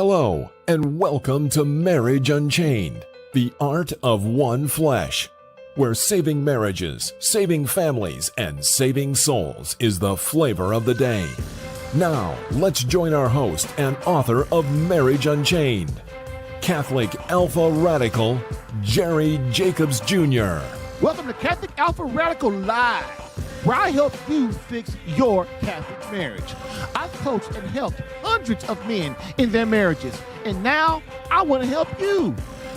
Hello, and welcome to Marriage Unchained, the art of one flesh, where saving marriages, saving families, and saving souls is the flavor of the day. Now, let's join our host and author of Marriage Unchained, Catholic Alpha Radical, Jerry Jacobs Jr. Welcome to Catholic Alpha Radical Live, where I help you fix your Catholic marriage. I've coached and helped hundreds of men in their marriages, and now I want to help you.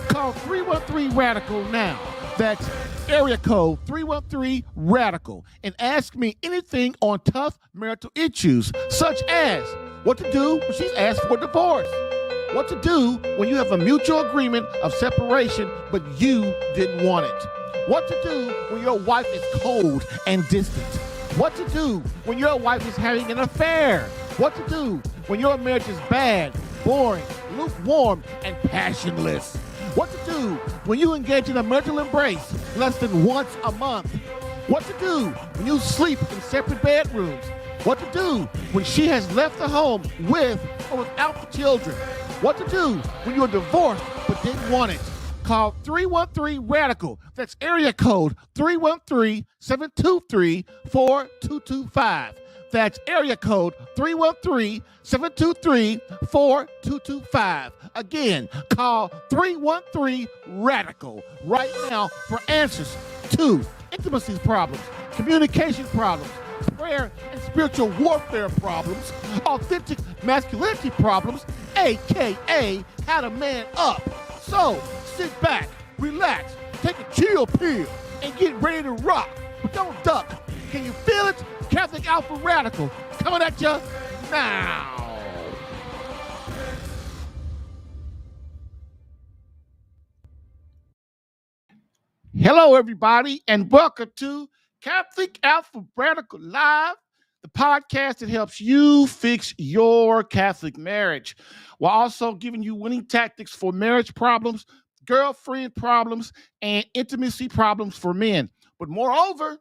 Call 313-RADICAL now. That's area code 313-RADICAL, and ask me anything on tough marital issues, such as what to do when she's asked for divorce, what to do when you have a mutual agreement of separation but you didn't want it, what to do when your wife is cold and distant, what to do when your wife is having an affair, what to do when your marriage is bad, boring, lukewarm, and passionless, what to do when you engage in a marital embrace less than once a month, what to do when you sleep in separate bedrooms, what to do when she has left the home with or without the children, what to do when you're divorced but didn't want it. Call 313-RADICAL. That's area code 313-723-4225. That's area code 313-723-4225. Again, call 313-RADICAL right now for answers to intimacy problems, communication problems, prayer and spiritual warfare problems, authentic masculinity problems, aka how to man up. So sit back, relax, take a chill pill, and get ready to rock. But don't duck. Can you feel it? Catholic Alpha Radical coming at you now. Hello, everybody, and welcome to Catholic Alpha Radical Live, the podcast that helps you fix your Catholic marriage while also giving you winning tactics for marriage problems, girlfriend problems, and intimacy problems for men. But moreover,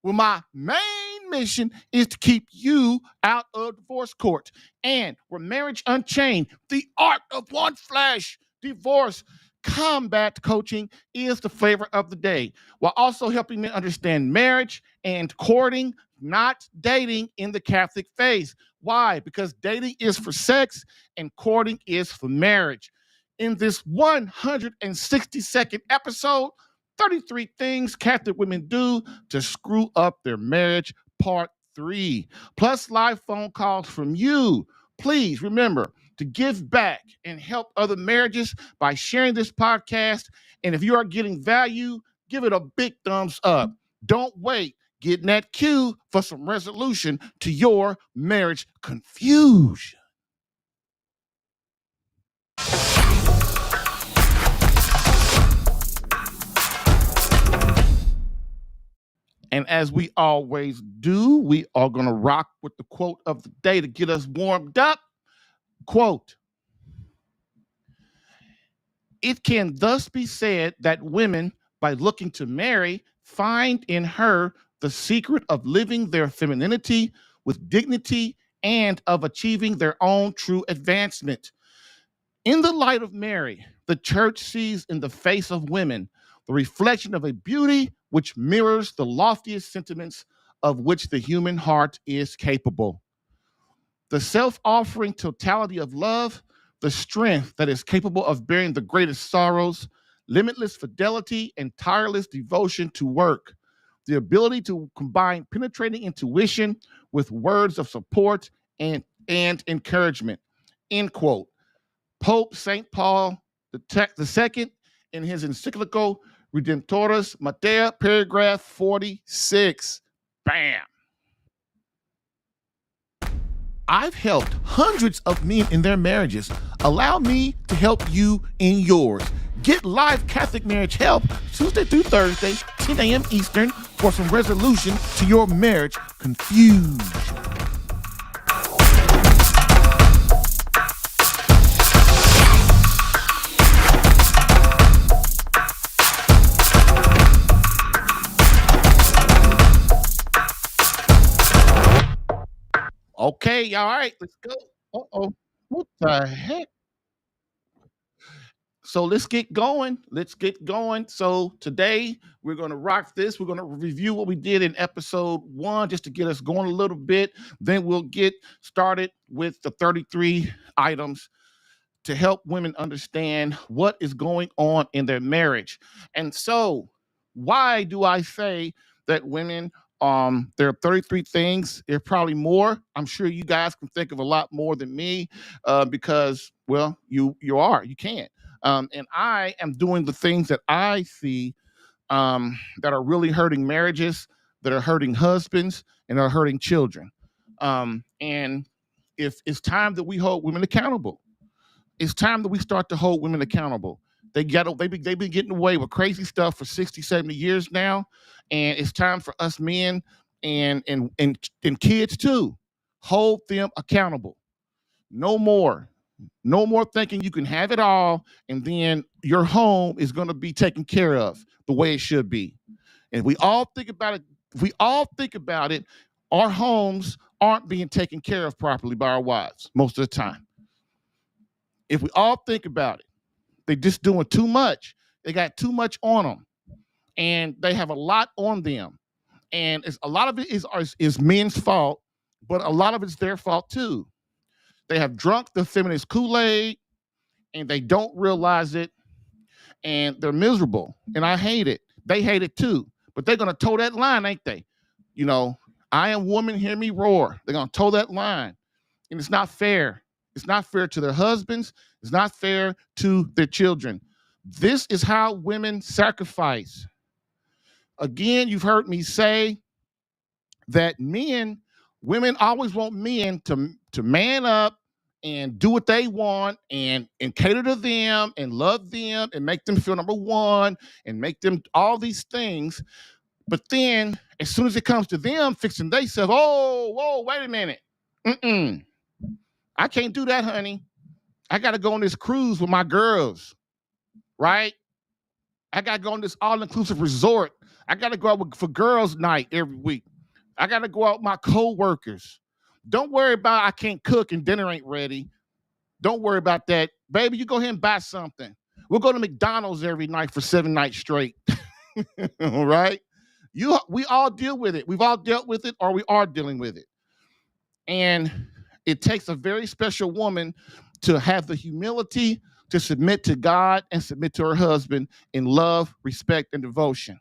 my main mission is to keep you out of divorce court. And we're Marriage Unchained, the art of one flesh, divorce combat coaching is the flavor of the day, while also helping men understand marriage and courting, not dating in the Catholic faith. Why? Because dating is for sex and courting is for marriage. In this 160-second episode, 33 things Catholic women do to screw up their marriage, part 3, plus live phone calls from you. Please remember to give back and help other marriages by sharing this podcast. And if you are getting value, give it a big thumbs up. Don't wait. Get in that queue for some resolution to your marriage confusion. And as we always do, we are going to rock with the quote of the day to get us warmed up. Quote, "It can thus be said that women, by looking to marry, find in her the secret of living their femininity with dignity and of achieving their own true advancement. In the light of Mary, the church sees in the face of women the reflection of a beauty which mirrors the loftiest sentiments of which the human heart is capable. The self-offering totality of love, the strength that is capable of bearing the greatest sorrows, limitless fidelity and tireless devotion to work, the ability to combine penetrating intuition with words of support and encouragement." End quote. Pope St. Paul II, in his encyclical Redemptoris Mater, paragraph 46. Bam. I've helped hundreds of men in their marriages. Allow me to help you in yours. Get live Catholic marriage help Tuesday through Thursday, 10 a.m. Eastern, for some resolution to your marriage confusion. Okay, all right, let's go. Uh-oh. What the heck? So let's get going. So today we're going to rock this. We're going to review what we did in episode 1 just to get us going a little bit. Then we'll get started with the 33 items to help women understand what is going on in their marriage. And so why do I say that women, there are 33 things? There are probably more. I'm sure you guys can think of a lot more than me because, well, you can. And I am doing the things that I see that are really hurting marriages, that are hurting husbands, and are hurting children. And if it's time that we hold women accountable, it's time that we start to hold women accountable. They've been getting away with crazy stuff for 60, 70 years now. And it's time for us men and kids too. Hold them accountable. No more thinking you can have it all and then your home is going to be taken care of the way it should be. And we all think about it, our homes aren't being taken care of properly by our wives most of the time. If we all think about it, they're just doing too much. They got too much on them, and they have a lot on them. And a lot of it is men's fault, but a lot of it's their fault too. They have drunk the feminist KoolAid, and they don't realize it, and they're miserable. And I hate it. They hate it too, but they're gonna toe that line, ain't they? You know, I am woman, hear me roar. They're gonna toe that line, and it's not fair. It's not fair to their husbands. It's not fair to their children. This is how women sacrifice. Again, you've heard me say that women always want men to man up and do what they want and cater to them and love them and make them feel number one and make them all these things. But then as soon as it comes to them fixing themselves, whoa, wait a minute. I can't do that, honey. I got to go on this cruise with my girls, right? I got to go on this all-inclusive resort. I got to go out for girls' night every week. I got to go out with my co-workers. Don't worry about I can't cook and dinner ain't ready. Don't worry about that. Baby, you go ahead and buy something. We'll go to McDonald's every night for 7 nights straight. All right? We all deal with it. We've all dealt with it, or we are dealing with it. And it takes a very special woman to have the humility to submit to God and submit to her husband in love, respect, and devotion.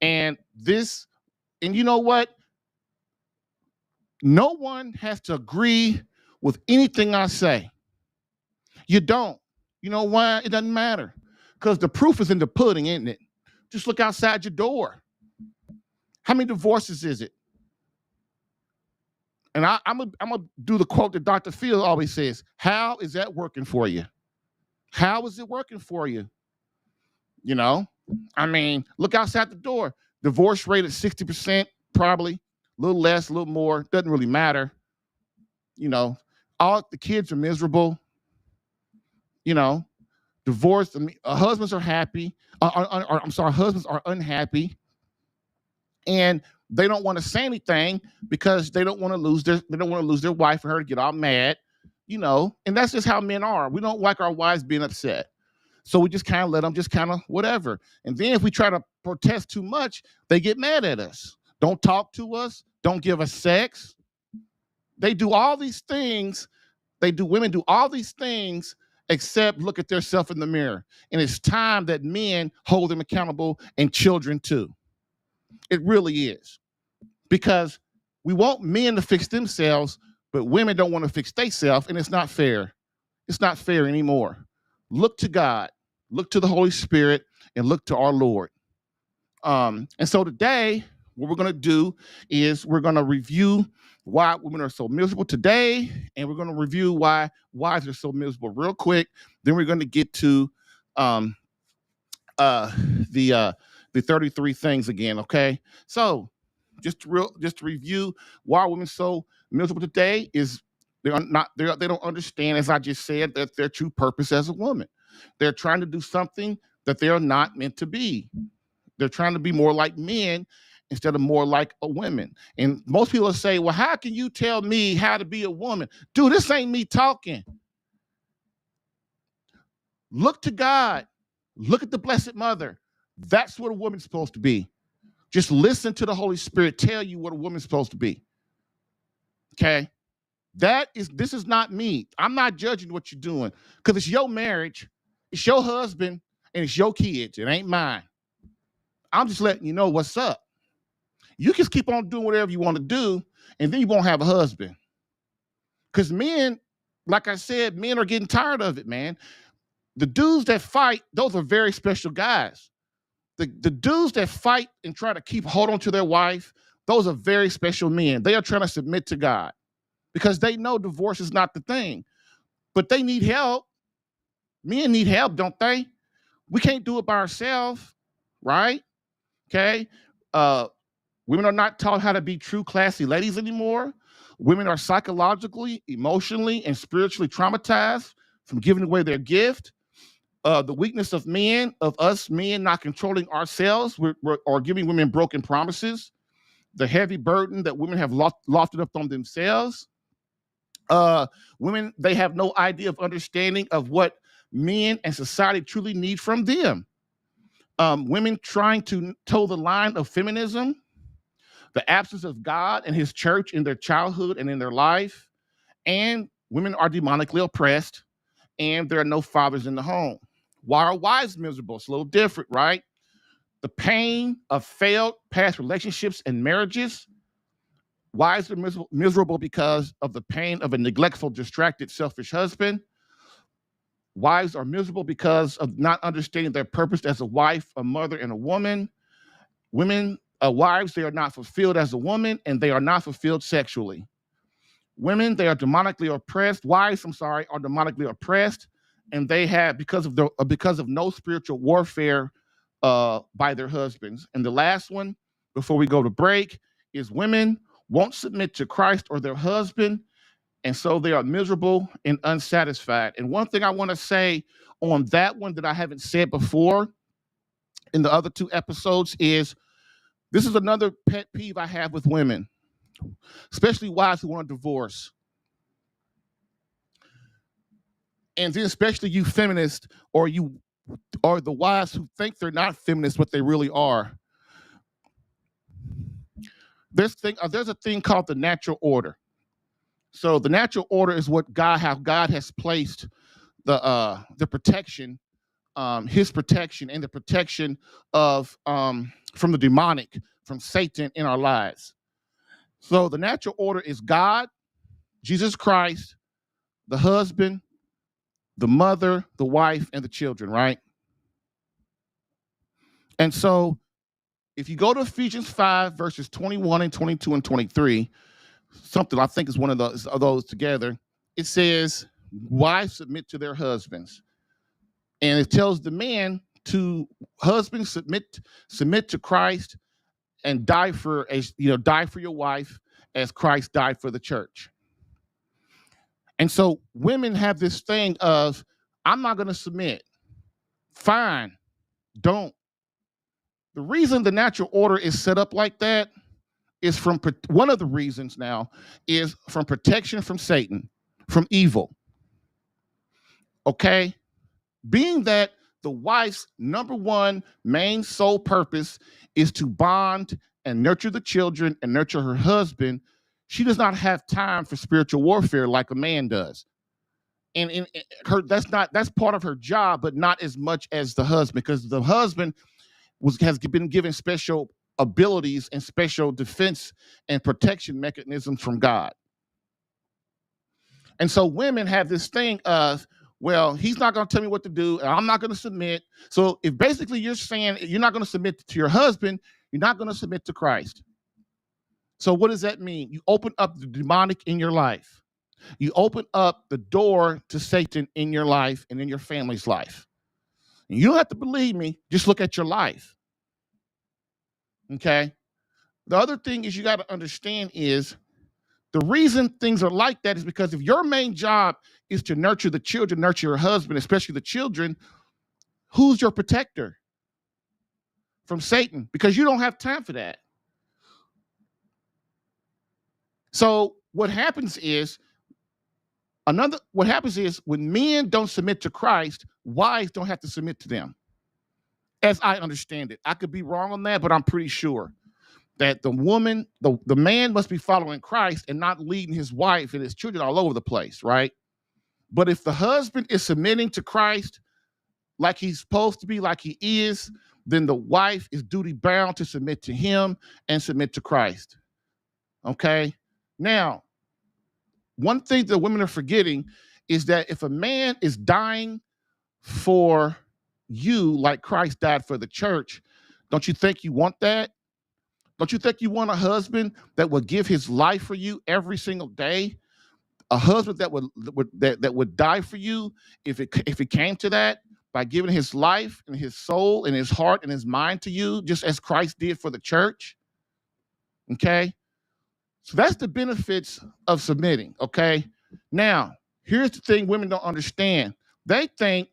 And you know what? No one has to agree with anything I say. You don't. You know why? It doesn't matter. Because the proof is in the pudding, isn't it? Just look outside your door. How many divorces is it? And I'm gonna do the quote that Dr. Phil always says, how is that working for you? How is it working for you? You know, I mean, look outside the door. Divorce rate is 60%, probably. A little less, a little more. Doesn't really matter. You know, all the kids are miserable. You know, divorce, husbands are happy. Husbands are unhappy. And they don't want to say anything because they don't want to lose their wife for her to get all mad, you know, and that's just how men are. We don't like our wives being upset. So we just kind of let them just kind of whatever. And then if we try to protest too much, they get mad at us. Don't talk to us. Don't give us sex. They do all these things. Women do all these things except look at themselves in the mirror. And it's time that men hold them accountable, and children too. It really is. Because we want men to fix themselves, but women don't want to fix themselves, and it's not fair. It's not fair anymore. Look to God, look to the Holy Spirit, and look to our Lord. And so today, what we're going to do is we're going to review why women are so miserable today, and we're going to review why wives are so miserable real quick. Then we're going to get to the 33 things again, okay? So just to review why women so miserable today is they don't understand, as I just said, that their true purpose as a woman. They're trying to do something that they are not meant to be. They're trying to be more like men instead of more like a woman. And most people say, well, how can you tell me how to be a woman? Dude, this ain't me talking. Look to God. Look at the Blessed Mother. That's what a woman's supposed to be. Just listen to the Holy Spirit tell you what a woman's supposed to be. Okay? This is not me. I'm not judging what you're doing because it's your marriage, it's your husband, and it's your kids. It ain't mine. I'm just letting you know what's up. You can keep on doing whatever you want to do, and then you won't have a husband. Because men, like I said, men are getting tired of it, man. The dudes that fight, those are very special guys. The dudes that fight and try to keep hold on to their wife, those are very special men. They are trying to submit to God because they know divorce is not the thing. But they need help. Men need help, don't they? We can't do it by ourselves, right? Okay. Women are not taught how to be true classy ladies anymore. Women are psychologically, emotionally, and spiritually traumatized from giving away their gift. The weakness of men, of us men not controlling ourselves or giving women broken promises. The heavy burden that women have lofted up on themselves. Women, they have no idea of understanding of what men and society truly need from them. Women trying to toe the line of feminism, the absence of God and his church in their childhood and in their life, and women are demonically oppressed, and there are no fathers in the home. Why are wives miserable? It's a little different, right? The pain of failed past relationships and marriages. Wives are miserable because of the pain of a neglectful, distracted, selfish husband. Wives are miserable because of not understanding their purpose as a wife, a mother, and a woman. Wives, they are not fulfilled as a woman, and they are not fulfilled sexually. Women, they are demonically oppressed. Wives, are demonically oppressed, and they have because of no spiritual warfare by their husbands. And the last one, before we go to break, is women won't submit to Christ or their husband, and so they are miserable and unsatisfied. And one thing I want to say on that one that I haven't said before in the other two episodes is this is another pet peeve I have with women, especially wives who want a divorce. And then especially you feminists or the wives who think they're not feminists, but they really are. There's a thing called the natural order. So the natural order is how God has placed the protection, his protection and the protection of from the demonic, from Satan in our lives. So the natural order is God, Jesus Christ, the husband, the mother, the wife, and the children, right? And so if you go to Ephesians 5, verses 21 and 22 and 23, something I think is one of those together, it says, wives submit to their husbands. And it tells the man to husbands submit to Christ and die for your wife as Christ died for the church. And so women have this thing of, I'm not going to submit. Fine, don't. The reason the natural order is set up like that is one of the reasons now is from protection from Satan, from evil. Okay? Being that the wife's number one main sole purpose is to bond and nurture the children and nurture her husband, she does not have time for spiritual warfare like a man does. And that's part of her job, but not as much as the husband, because the husband has been given special abilities and special defense and protection mechanisms from God. And so women have this thing of, well, he's not going to tell me what to do, and I'm not going to submit. So if basically you're saying you're not going to submit to your husband, you're not going to submit to Christ. So what does that mean? You open up the demonic in your life. You open up the door to Satan in your life and in your family's life. And you don't have to believe me. Just look at your life. Okay? The other thing is you got to understand is the reason things are like that is because if your main job is to nurture the children, nurture your husband, especially the children, who's your protector? From Satan, because you don't have time for that. So what happens is What happens is when men don't submit to Christ, wives don't have to submit to them. As I understand it. I could be wrong on that, but I'm pretty sure that the man must be following Christ and not leading his wife and his children all over the place, right? But if the husband is submitting to Christ like he's supposed to be, like he is, then the wife is duty bound to submit to him and submit to Christ. Okay? Now, one thing that women are forgetting is that if a man is dying for you like Christ died for the church, don't you think you want that? Don't you think you want a husband that would give his life for you every single day? A husband that would die for you if it came to that, by giving his life and his soul and his heart and his mind to you, just as Christ did for the church. Okay? So that's the benefits of submitting, okay? Now, here's the thing women don't understand. They think,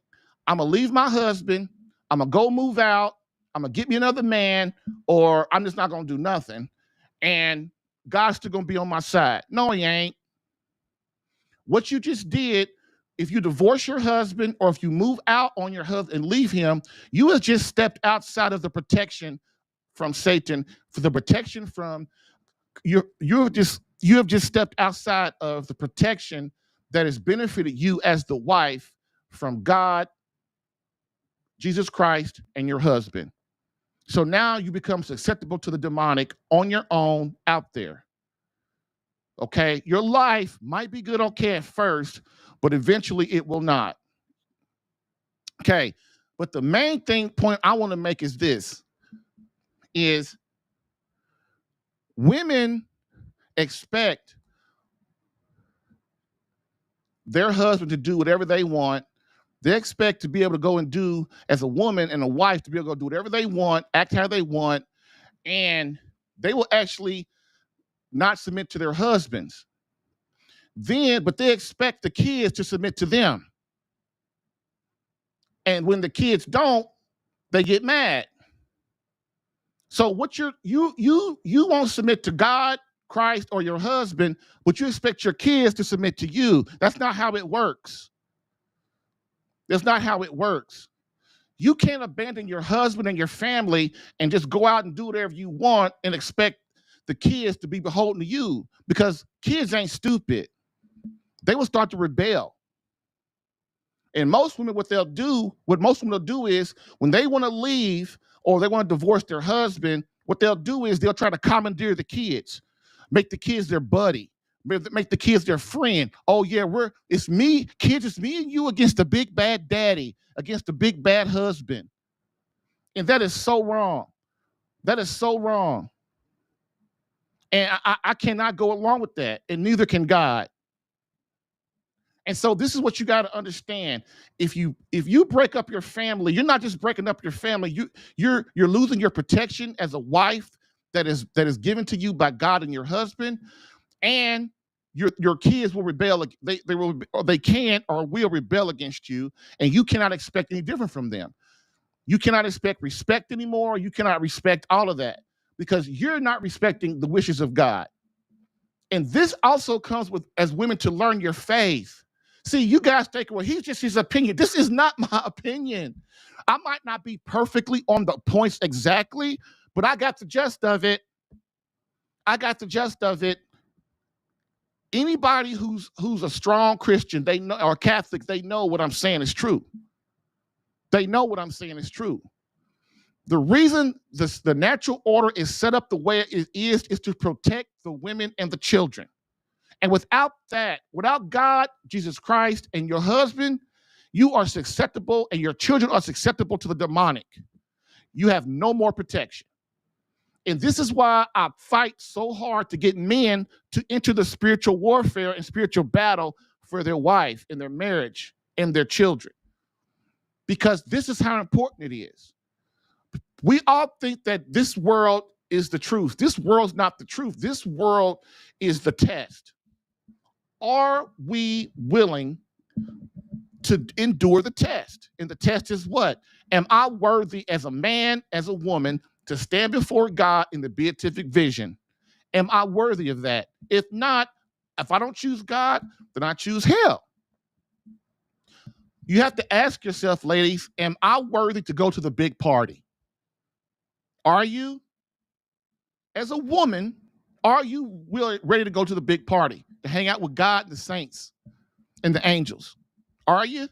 I'm going to leave my husband, I'm going to go move out, I'm going to get me another man, or I'm just not going to do nothing, and God's still going to be on my side. No, he ain't. What you just did, if you divorce your husband or if you move out on your husband and leave him, you have just stepped outside of the protection from Satan, for the protection from you have just stepped outside of the protection that has benefited you as the wife from God, Jesus Christ, and your husband. So now you become susceptible to the demonic on your own out there. Okay, your life might be good, okay, at first, but eventually it will not. Okay, but the main point I want to make is this, is women expect their husband to do whatever they want. They expect to be able to go and do, as a woman and a wife, to be able to go do whatever they want, act how they want, and they will actually not submit to their husbands. But they expect the kids to submit to them. And when the kids don't, they get mad. So what you won't submit to God, Christ, or your husband, but you expect your kids to submit to you. That's not how it works. That's not how it works. You can't abandon your husband and your family and just go out and do whatever you want and expect the kids to be beholden to you, because kids ain't stupid. They will start to rebel. And most women, what most women will do is, when they want to leave or they want to divorce their husband, what they'll do is they'll try to commandeer the kids, make the kids their buddy, make the kids their friend. Oh yeah, it's me and you against the big bad daddy, against the big bad husband. And that is so wrong. That is so wrong. And I cannot go along with that, and neither can God. And so this is what you got to understand. If you break up your family, you're not just breaking up your family. You're losing your protection as a wife that is given to you by God and your husband, and your kids will rebel. They can or will rebel against you, and you cannot expect any different from them. You cannot expect respect anymore. You cannot respect all of that, because you're not respecting the wishes of God. And this also comes with, as women, to learn your faith. See, you guys think, well, he's just his opinion. This is not my opinion. I might not be perfectly on the points exactly, but I got the gist of it. Anybody who's a strong Christian, they know, or Catholic, they know what I'm saying is true. They know what I'm saying is true. The reason the natural order is set up the way it is to protect the women and the children. And without that, without God, Jesus Christ, and your husband, you are susceptible, and your children are susceptible to the demonic. You have no more protection. And this is why I fight so hard to get men to enter the spiritual warfare and spiritual battle for their wife and their marriage and their children. Because this is how important it is. We all think that this world is the truth. This world's not the truth. This world is the test. Are we willing to endure the test? And the test is what? Am I worthy as a man, as a woman, to stand before God in the beatific vision? Am I worthy of that? If not, If I don't choose God, then I choose hell. You have to ask yourself, ladies, am I worthy to go to the big party? Are you? As a woman, are you really ready to go to the big party, to hang out with God and the saints and the angels? Are you?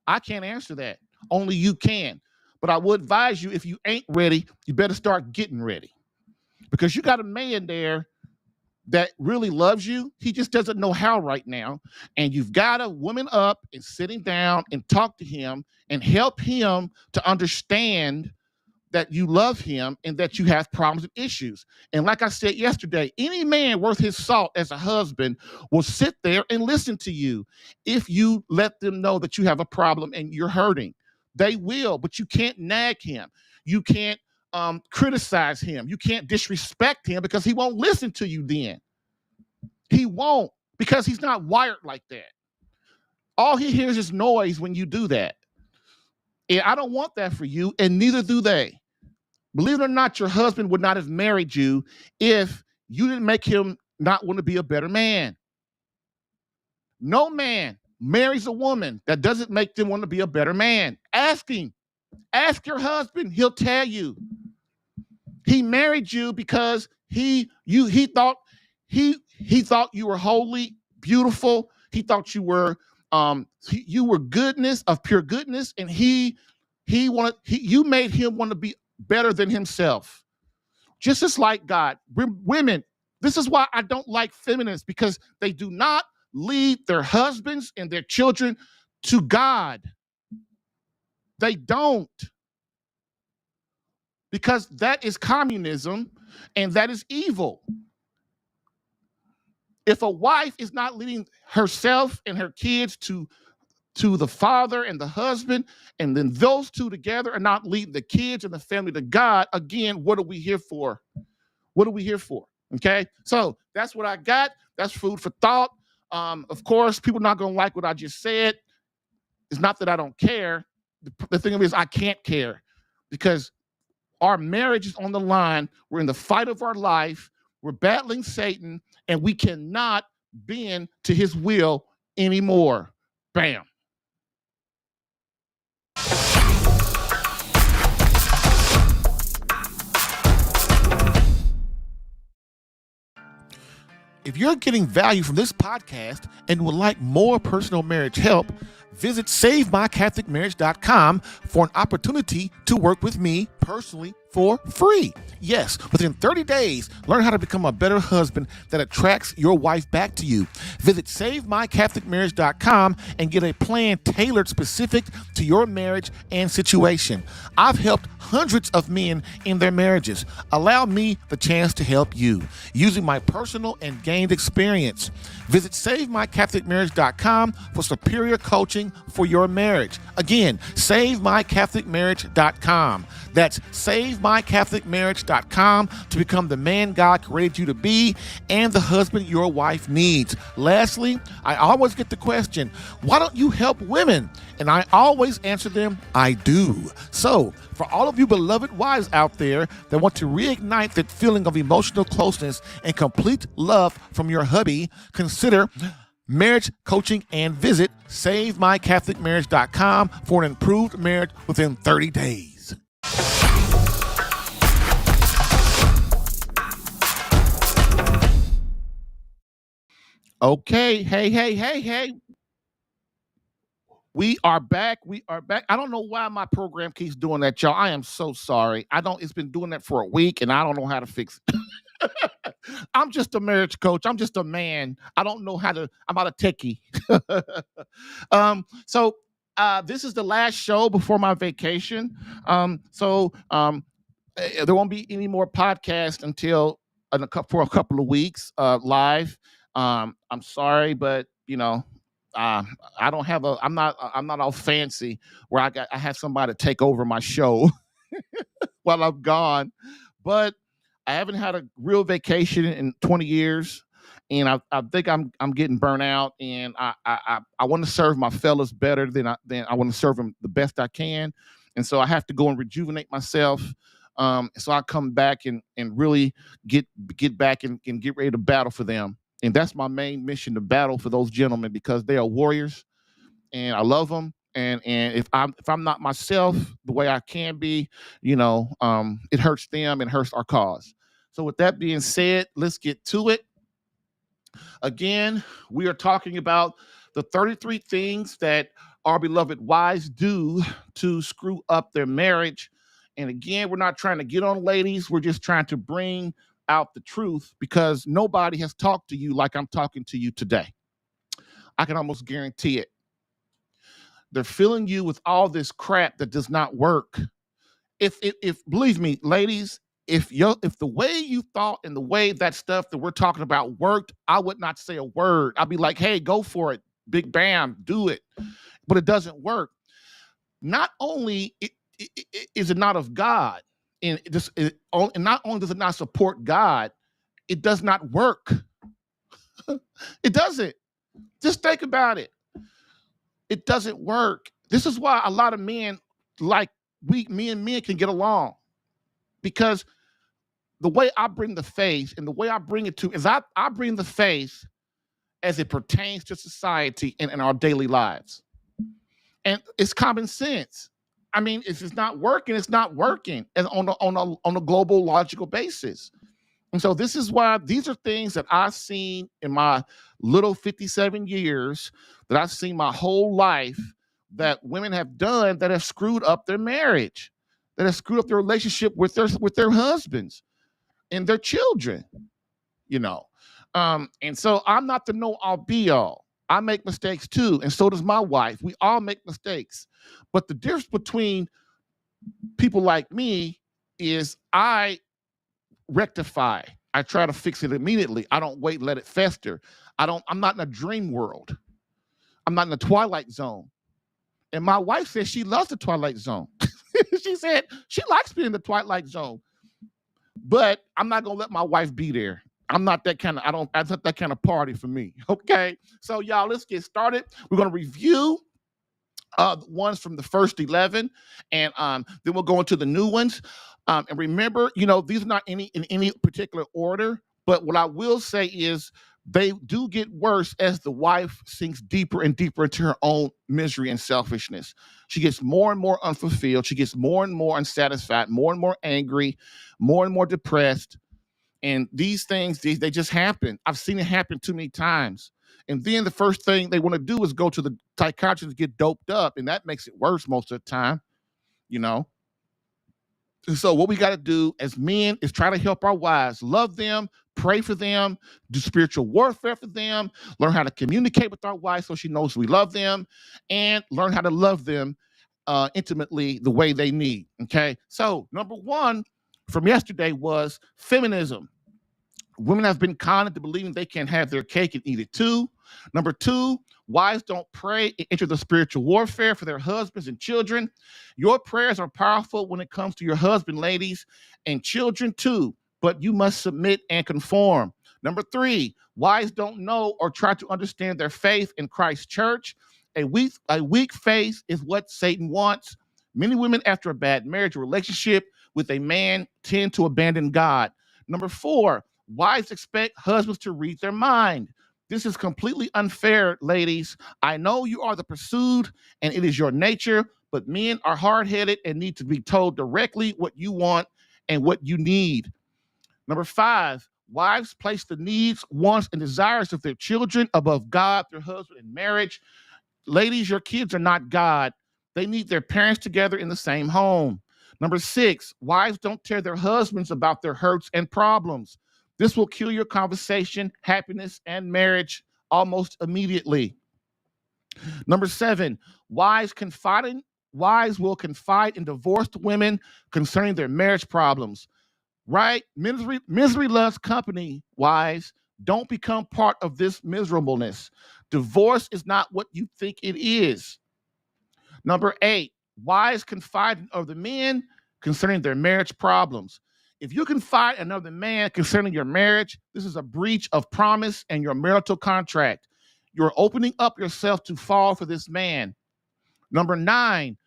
I can't answer that. Only you can. But I would advise you, if you ain't ready, you better start getting ready. Because you got a man there that really loves you. He just doesn't know how right now. And you've got to woman up and sitting down and talk to him and help him to understand that you love him and that you have problems and issues. And like I said yesterday, any man worth his salt as a husband will sit there and listen to you if you let them know that you have a problem and you're hurting. They will, but you can't nag him. You can't criticize him. You can't disrespect him because he won't listen to you then. He won't, because he's not wired like that. All he hears is noise when you do that. And I don't want that for you, and neither do they. Believe it or not, your husband would not have married you if you didn't make him not want to be a better man. No man marries a woman that doesn't make them want to be a better man. Ask him. Ask your husband. He'll tell you. He married you because he thought you were holy, beautiful. He thought you were goodness, of pure goodness, and you made him want to be better than himself. Just as like God. Women, this is why I don't like feminists, because they do not lead their husbands and their children to God. They don't. Because that is communism and that is evil. If a wife is not leading herself and her kids to the father and the husband, and then those two together are not leading the kids and the family to God, again, what are we here for? What are we here for? Okay, so that's what I got. That's food for thought. Of course, people are not going to like what I just said. It's not that I don't care. The thing of it is I can't care, because our marriage is on the line. We're in the fight of our life. We're battling Satan, and we cannot bend to his will anymore. Bam. If you're getting value from this podcast and would like more personal marriage help, visit SaveMyCatholicMarriage.com for an opportunity to work with me personally for free. Yes, within 30 days, learn how to become a better husband that attracts your wife back to you. Visit SaveMyCatholicMarriage.com and get a plan tailored specific to your marriage and situation. I've helped hundreds of men in their marriages. Allow me the chance to help you using my personal and gained experience. Visit SaveMyCatholicMarriage.com for superior coaching for your marriage. Again, SaveMyCatholicMarriage.com. That's SaveMyCatholicMarriage.com to become the man God created you to be and the husband your wife needs. Lastly, I always get the question, why don't you help women? And I always answer them, I do. So, for all of you beloved wives out there that want to reignite that feeling of emotional closeness and complete love from your hubby, consider marriage coaching and visit SaveMyCatholicMarriage.com for an improved marriage within 30 days. Okay, hey. We are back. I don't know why my program keeps doing that, y'all. I am so sorry. It's been doing that for a week, and I don't know how to fix it. I'm just a marriage coach. I'm just a man. I don't know I'm not a techie. So this is the last show before my vacation. So there won't be any more podcasts until for a couple of weeks live. I'm sorry, but I don't have I'm not all fancy where I have somebody take over my show while I'm gone, but I haven't had a real vacation in 20 years, and I think I'm getting burnt out, and I want to serve my fellas better than I want to serve them the best I can, and so I have to go and rejuvenate myself. So I come back and really get back and get ready to battle for them. And that's my main mission to battle for those gentlemen, because they are warriors and I love them. And if I'm not myself the way I can be, it hurts them and hurts our cause. So with that being said, let's get to it. Again, we are talking about the 33 things that our beloved wives do to screw up their marriage. And again, we're not trying to get on ladies. We're just trying to bring out the truth, because nobody has talked to you like I'm talking to you today. I can almost guarantee it. They're filling you with all this crap that does not work. If believe me, ladies, if the way you thought and the way that stuff that we're talking about worked, I would not say a word. I'd be like, hey, go for it. Big bam, do it. But it doesn't work. Not only is it not of God, and not only does it not support God, it does not work. It doesn't. Just think about it. It doesn't work. This is why a lot of men, like me and men can get along, because the way I bring the faith and the way I bring it to is I bring the faith as it pertains to society and in our daily lives. And it's common sense. I mean, if it's not working, it's not working, and on a global logical basis. And so this is why these are things that I've seen in my little 57 years, that I've seen my whole life, that women have done that have screwed up their marriage, that have screwed up their relationship with their husbands and their children, And so I'm not the know-all be-all. I make mistakes too, and so does my wife. We all make mistakes. But the difference between people like me is I rectify. I try to fix it immediately. I don't wait and let it fester. I'm not in a dream world. I'm not in the Twilight Zone. And my wife says she loves the Twilight Zone. She said she likes being in the Twilight Zone. But I'm not gonna let my wife be there. I'm not that kind of, that's not that kind of party for me. Okay. So y'all, let's get started. We're gonna review the ones from the first 11, and then we'll go into the new ones. And remember, these are not in any particular order, but what I will say is they do get worse as the wife sinks deeper and deeper into her own misery and selfishness. She gets more and more unfulfilled. She gets more and more unsatisfied, more and more angry, more and more depressed. And these things, they just happen. I've seen it happen too many times. And then the first thing they want to do is go to the psychiatrist and get doped up. And that makes it worse most of the time, And so what we got to do as men is try to help our wives, love them, pray for them, do spiritual warfare for them, learn how to communicate with our wives so she knows we love them, and learn how to love them intimately the way they need. Okay. So number one from yesterday was feminism. Women have been conned into believing they can have their cake and eat it too. Number two, wives don't pray and enter the spiritual warfare for their husbands and children. Your prayers are powerful when it comes to your husband, ladies, and children too, but you must submit and conform. Number three, wives don't know or try to understand their faith in Christ's church. A weak faith is what Satan wants. Many women, after a bad marriage or relationship with a man, tend to abandon God. Number four, wives expect husbands to read their mind. This is completely unfair, ladies. I know you are the pursued and it is your nature, but men are hard-headed and need to be told directly what you want and what you need. Number five, wives place the needs, wants, and desires of their children above God, their husband, and marriage. Ladies, your kids are not God. They need their parents together in the same home. Number six, wives don't tell their husbands about their hurts and problems. This will kill your conversation, happiness, and marriage almost immediately. Number seven, wives will confide in divorced women concerning their marriage problems. Right? Misery loves company, wives. Don't become part of this miserableness. Divorce is not what you think it is. Number eight, wives confide in other men concerning their marriage problems. If you confide in another man concerning your marriage, this is a breach of promise and your marital contract. You're opening up yourself to fall for this man. Number nine,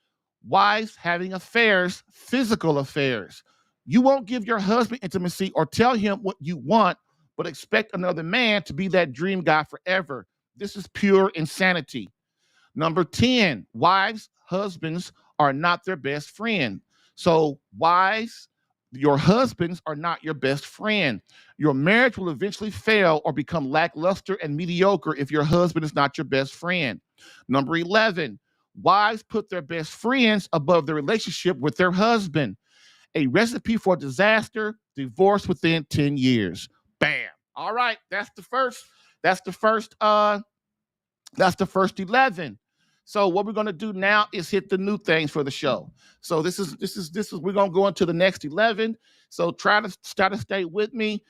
wives having affairs, physical affairs. You won't give your husband intimacy or tell him what you want, but expect another man to be that dream guy forever. This is pure insanity. Number 10, wives, husbands are not their best friend. So wives, your husbands are not your best friend. Your marriage will eventually fail or become lackluster and mediocre if your husband is not your best friend. Number 11, wives put their best friends above the relationship with their husband. A recipe for disaster, divorce within 10 years. Bam. All right, that's the first 11. So what we're going to do now is hit the new things for the show. So this is we're going to go into the next 11. So try to stay with me.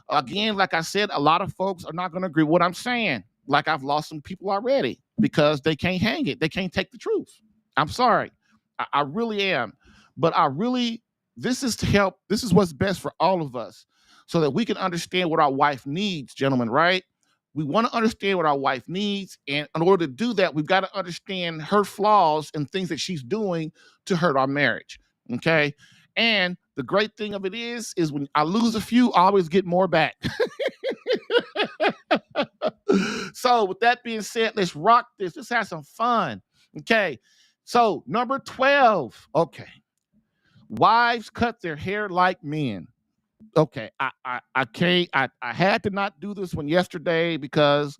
Again, like I said, a lot of folks are not going to agree with what I'm saying. Like I've lost some people already because they can't hang it. They can't take the truth. I'm sorry. I really am. But this is to help. This is what's best for all of us so that we can understand what our wife needs, gentlemen, right? We want to understand what our wife needs. And in order to do that, we've got to understand her flaws and things that she's doing to hurt our marriage. Okay. And the great thing of it is when I lose a few, I always get more back. So with that being said, let's rock this. Let's have some fun. Okay. So number 12. Okay. Wives cut their hair like men. Okay, I can't. I had to not do this one yesterday because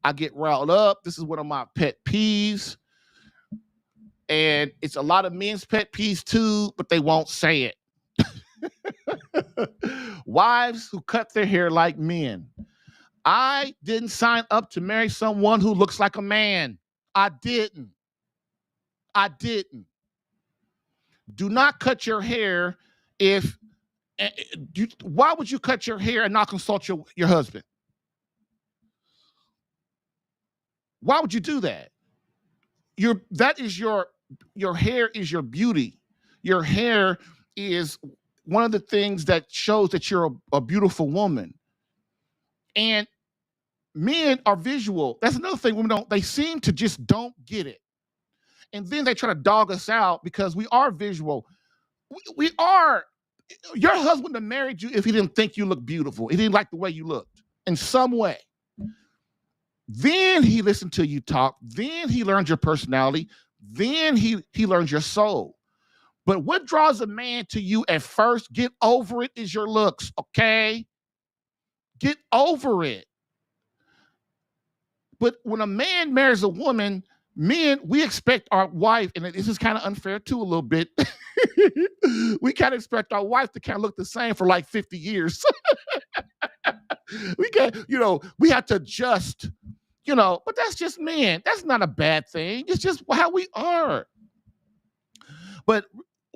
I get riled up. This is one of my pet peeves, and it's a lot of men's pet peeves too, but they won't say it. Wives who cut their hair like men. I didn't sign up to marry someone who looks like a man. I didn't. Do not cut your hair if. Why would you cut your hair and not consult your husband? Why would you do that? Your hair is your beauty. Your hair is one of the things that shows that you're a beautiful woman. And men are visual. That's another thing women don't. They seem to just don't get it. And then they try to dog us out because we are visual. We are. Your husband would have married you if he didn't think you looked beautiful. He didn't like the way you looked in some way. Then he listened to you talk. Then he learned your personality. Then he learned your soul. But what draws a man to you at first, get over it, is your looks, okay? Get over it. But when a man marries a woman, men, we expect our wife, and this is kind of unfair too a little bit, we kind of expect our wife to kind of look the same for like 50 years. We have to adjust, but that's just men. That's not a bad thing. It's just how we are. But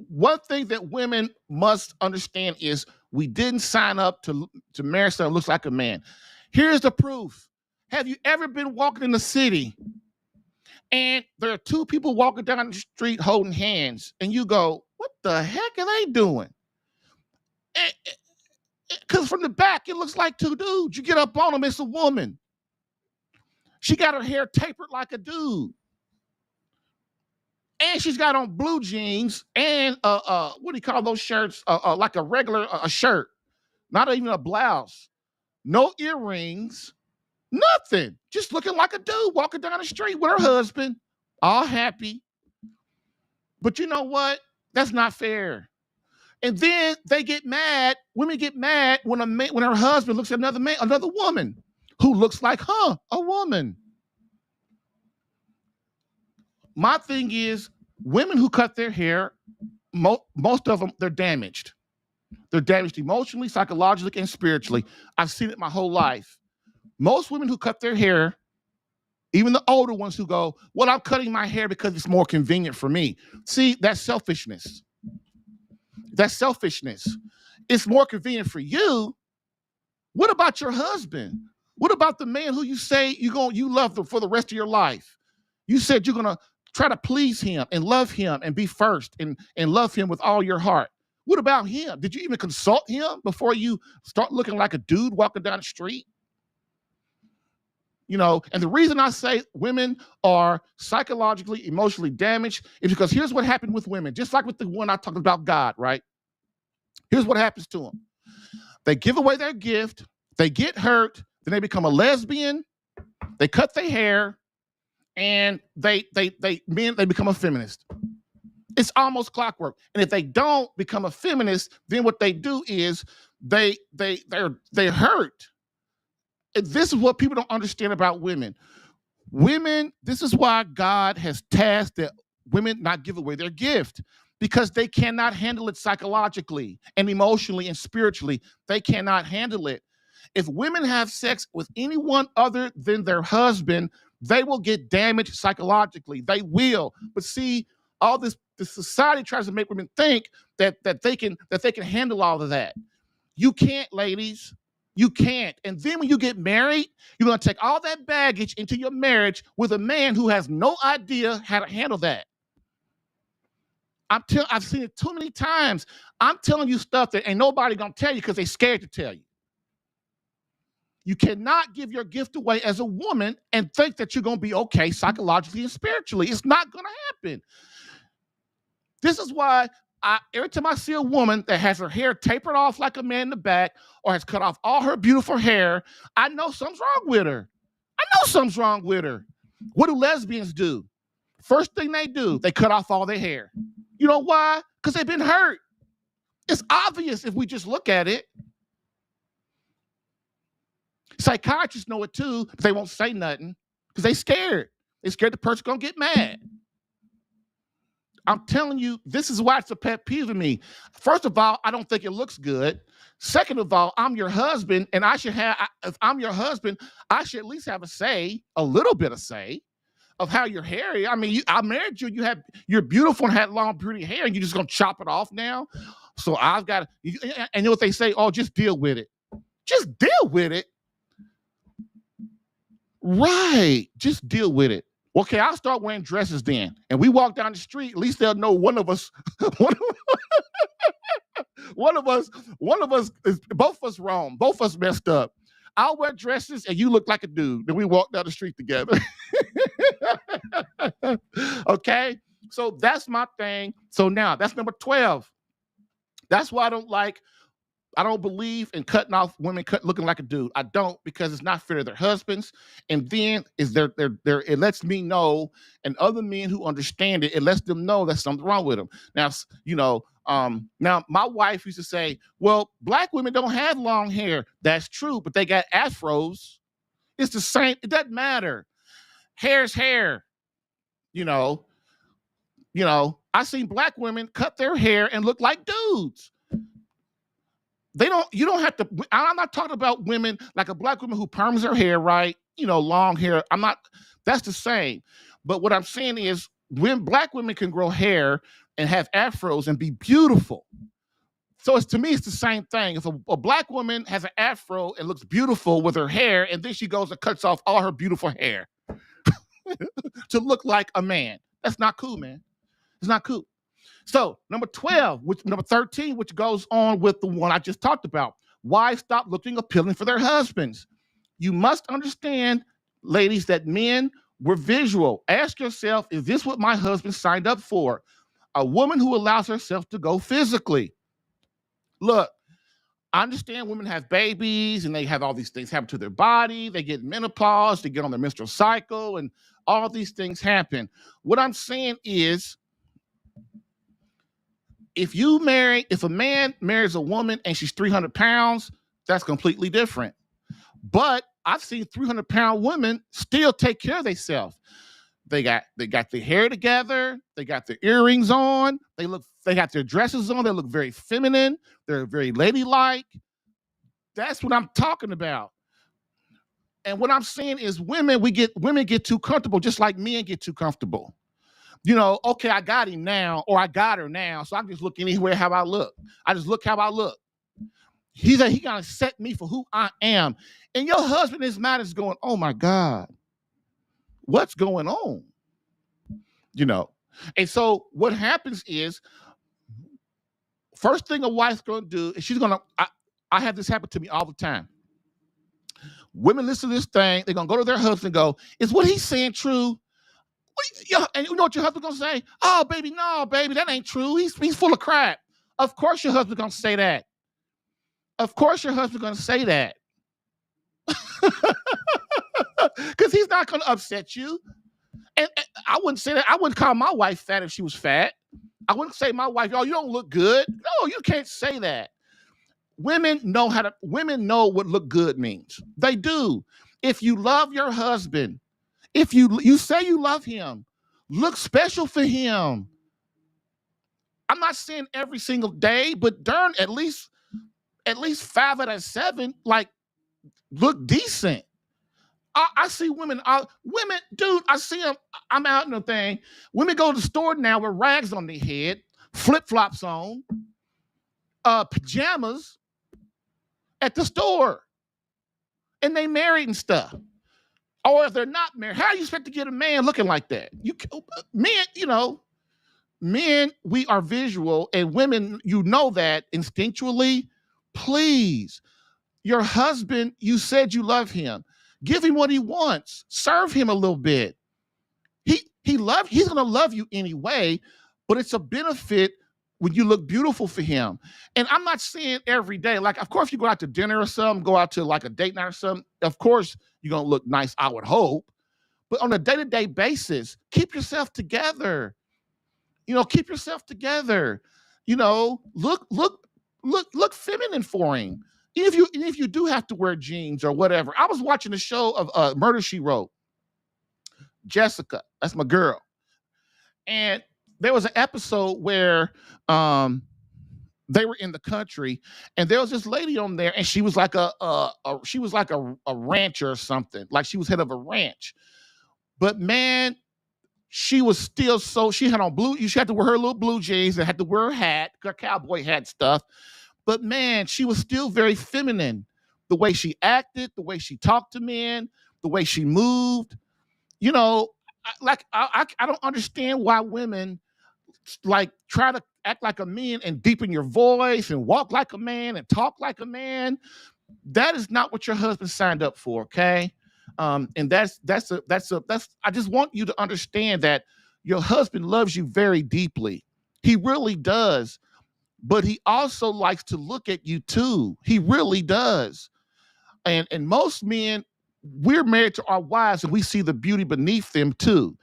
one thing that women must understand is we didn't sign up to marry someone who looks like a man. Here's the proof. Have you ever been walking in the city and there are two people walking down the street holding hands and you go, what the heck are they doing? Because from the back, it looks like two dudes. You get up on them, it's a woman. She got her hair tapered like a dude. And she's got on blue jeans and what do you call those shirts? Like a regular shirt, not even a blouse. No earrings, nothing. Just looking like a dude walking down the street with her husband, all happy. But you know what? That's not fair. And then they get mad. Women get mad when her husband looks at another woman who looks like a woman. My thing is, women who cut their hair, most of them, they're damaged. They're damaged emotionally, psychologically, and spiritually. I've seen it my whole life. Most women who cut their hair, even the older ones who go, well, I'm cutting my hair because it's more convenient for me. See, that's selfishness. That's selfishness. It's more convenient for you. What about your husband? What about the man who you say you love them for the rest of your life? You said you're going to try to please him and love him and be first and love him with all your heart. What about him? Did you even consult him before you start looking like a dude walking down the street? And the reason I say women are psychologically, emotionally damaged is because here's what happened with women. Just like with the one I talked about, God, right? Here's what happens to them. They give away their gift. They get hurt, then they become a lesbian, they cut their hair, and they become a feminist. It's almost clockwork. And if they don't become a feminist, then what they do is they're hurt. And this is what people don't understand about women. Women, this is why God has tasked that women not give away their gift, because they cannot handle it psychologically and emotionally and spiritually. They cannot handle it. If women have sex with anyone other than their husband, they will get damaged psychologically. They will. But see, all this, the society tries to make women think that they can handle all of that. You can't, ladies. You can't. And then when you get married, you're going to take all that baggage into your marriage with a man who has no idea how to handle that. I've seen it too many times. I'm telling you stuff that ain't nobody going to tell you because they're scared to tell you. You cannot give your gift away as a woman and think that you're going to be okay psychologically and spiritually. It's not going to happen. This is why every time I see a woman that has her hair tapered off like a man in the back or has cut off all her beautiful hair, I know something's wrong with her. I know something's wrong with her. What do lesbians do? First thing they do, they cut off all their hair. You know why? Because they've been hurt. It's obvious if we just look at it. Psychiatrists know it too, but they won't say nothing because they're scared. They're scared the person's going to get mad. I'm telling you, this is why it's a pet peeve to me. First of all, I don't think it looks good. Second of all, I'm your husband, and if I'm your husband, I should at least have a little bit of say of how your hair is. I mean, I married you. You're beautiful and had long, pretty hair, and you're just going to chop it off now? So I've got to, and you know what they say? Oh, just deal with it. Just deal with it. Right. Just deal with it. Okay, I'll start wearing dresses then. And we walk down the street, at least they'll know one of us, both of us wrong. Both of us messed up. I'll wear dresses and you look like a dude. Then we walk down the street together. Okay, so that's my thing. So now that's number 12. That's why I don't believe in cutting off women looking like a dude. I don't, because it's not fair to their husbands. And then it lets me know, and other men who understand it, it lets them know that something's wrong with them. Now, now my wife used to say, well, black women don't have long hair. That's true, but they got afros. It's the same. It doesn't matter. Hair's hair. I seen black women cut their hair and look like dudes. You don't have to, I'm not talking about women like a black woman who perms her hair, right? Long hair. That's the same. But what I'm saying is when black women can grow hair and have afros and be beautiful. So to me, it's the same thing. If a black woman has an afro and looks beautiful with her hair, and then she goes and cuts off all her beautiful hair to look like a man, that's not cool, man. It's not cool. So number 13, which goes on with the one I just talked about. Wives stop looking appealing for their husbands. You must understand, ladies, that men were visual. Ask yourself, is this what my husband signed up for? A woman who allows herself to go physically. Look, I understand women have babies and they have all these things happen to their body. They get menopause, they get on their menstrual cycle, and all these things happen. What I'm saying is, if a man marries a woman and she's 300 pounds, that's completely different. But I've seen 300-pound women still take care of themselves. They got their hair together, they got their earrings on, they got their dresses on, they look very feminine, they're very ladylike. That's what I'm talking about. And what I'm saying is women get too comfortable, just like men get too comfortable. Okay, I got him now, or I got her now, so I can just look anywhere how I look. I just look how I look. He gonna set me for who I am. And your husband in his mind is going, oh my God, what's going on? And so what happens is, first thing a wife's gonna do is I have this happen to me all the time. Women listen to this thing, they're gonna go to their husband and go, is what he's saying true? And you know what your husband's gonna say? Oh, baby, no, baby, that ain't true. He's full of crap. Of course your husband's gonna say that. Of course your husband's gonna say that. Because he's not going to upset you. And I wouldn't say that. I wouldn't call my wife fat if she was fat. I wouldn't say my wife, oh, you don't look good. No, you can't say that. Women know what look good means. They do. If you love your husband, if you say you love him, look special for him. I'm not saying every single day, but darn, at least 5 out of 7, like, look decent. I see women, dude, I see them. I'm out in the thing. Women go to the store now with rags on their head, flip-flops on, pajamas at the store. And they married and stuff. Or if they're not married, how do you expect to get a man looking like that? Men, we are visual, and women, you know that instinctually. Please, your husband, you said you love him. Give him what he wants. Serve him a little bit. He's gonna love you anyway, but it's a benefit when you look beautiful for him. And I'm not saying every day, like, of course, you go out to dinner or something, go out to like a date night or something, of course, you're gonna look nice, I would hope. But on a day-to-day basis, keep yourself together. Keep yourself together. Look feminine for him. If you do have to wear jeans or whatever. I was watching a show of Murder, She Wrote. Jessica, that's my girl. And there was an episode where they were in the country, and there was this lady on there, and she was like a rancher or something. Like, she was head of a ranch. But man, she was still she had on she had to wear her little blue jeans and had to wear her hat, her cowboy hat stuff. But man, she was still very feminine. The way she acted, the way she talked to men, the way she moved. I don't understand why women like try to act like a man and deepen your voice and walk like a man and talk like a man. That is not what your husband signed up for, okay? And that's I just want you to understand that your husband loves you very deeply. He really does. But he also likes to look at you too. He really does. And most men, we're married to our wives and we see the beauty beneath them too.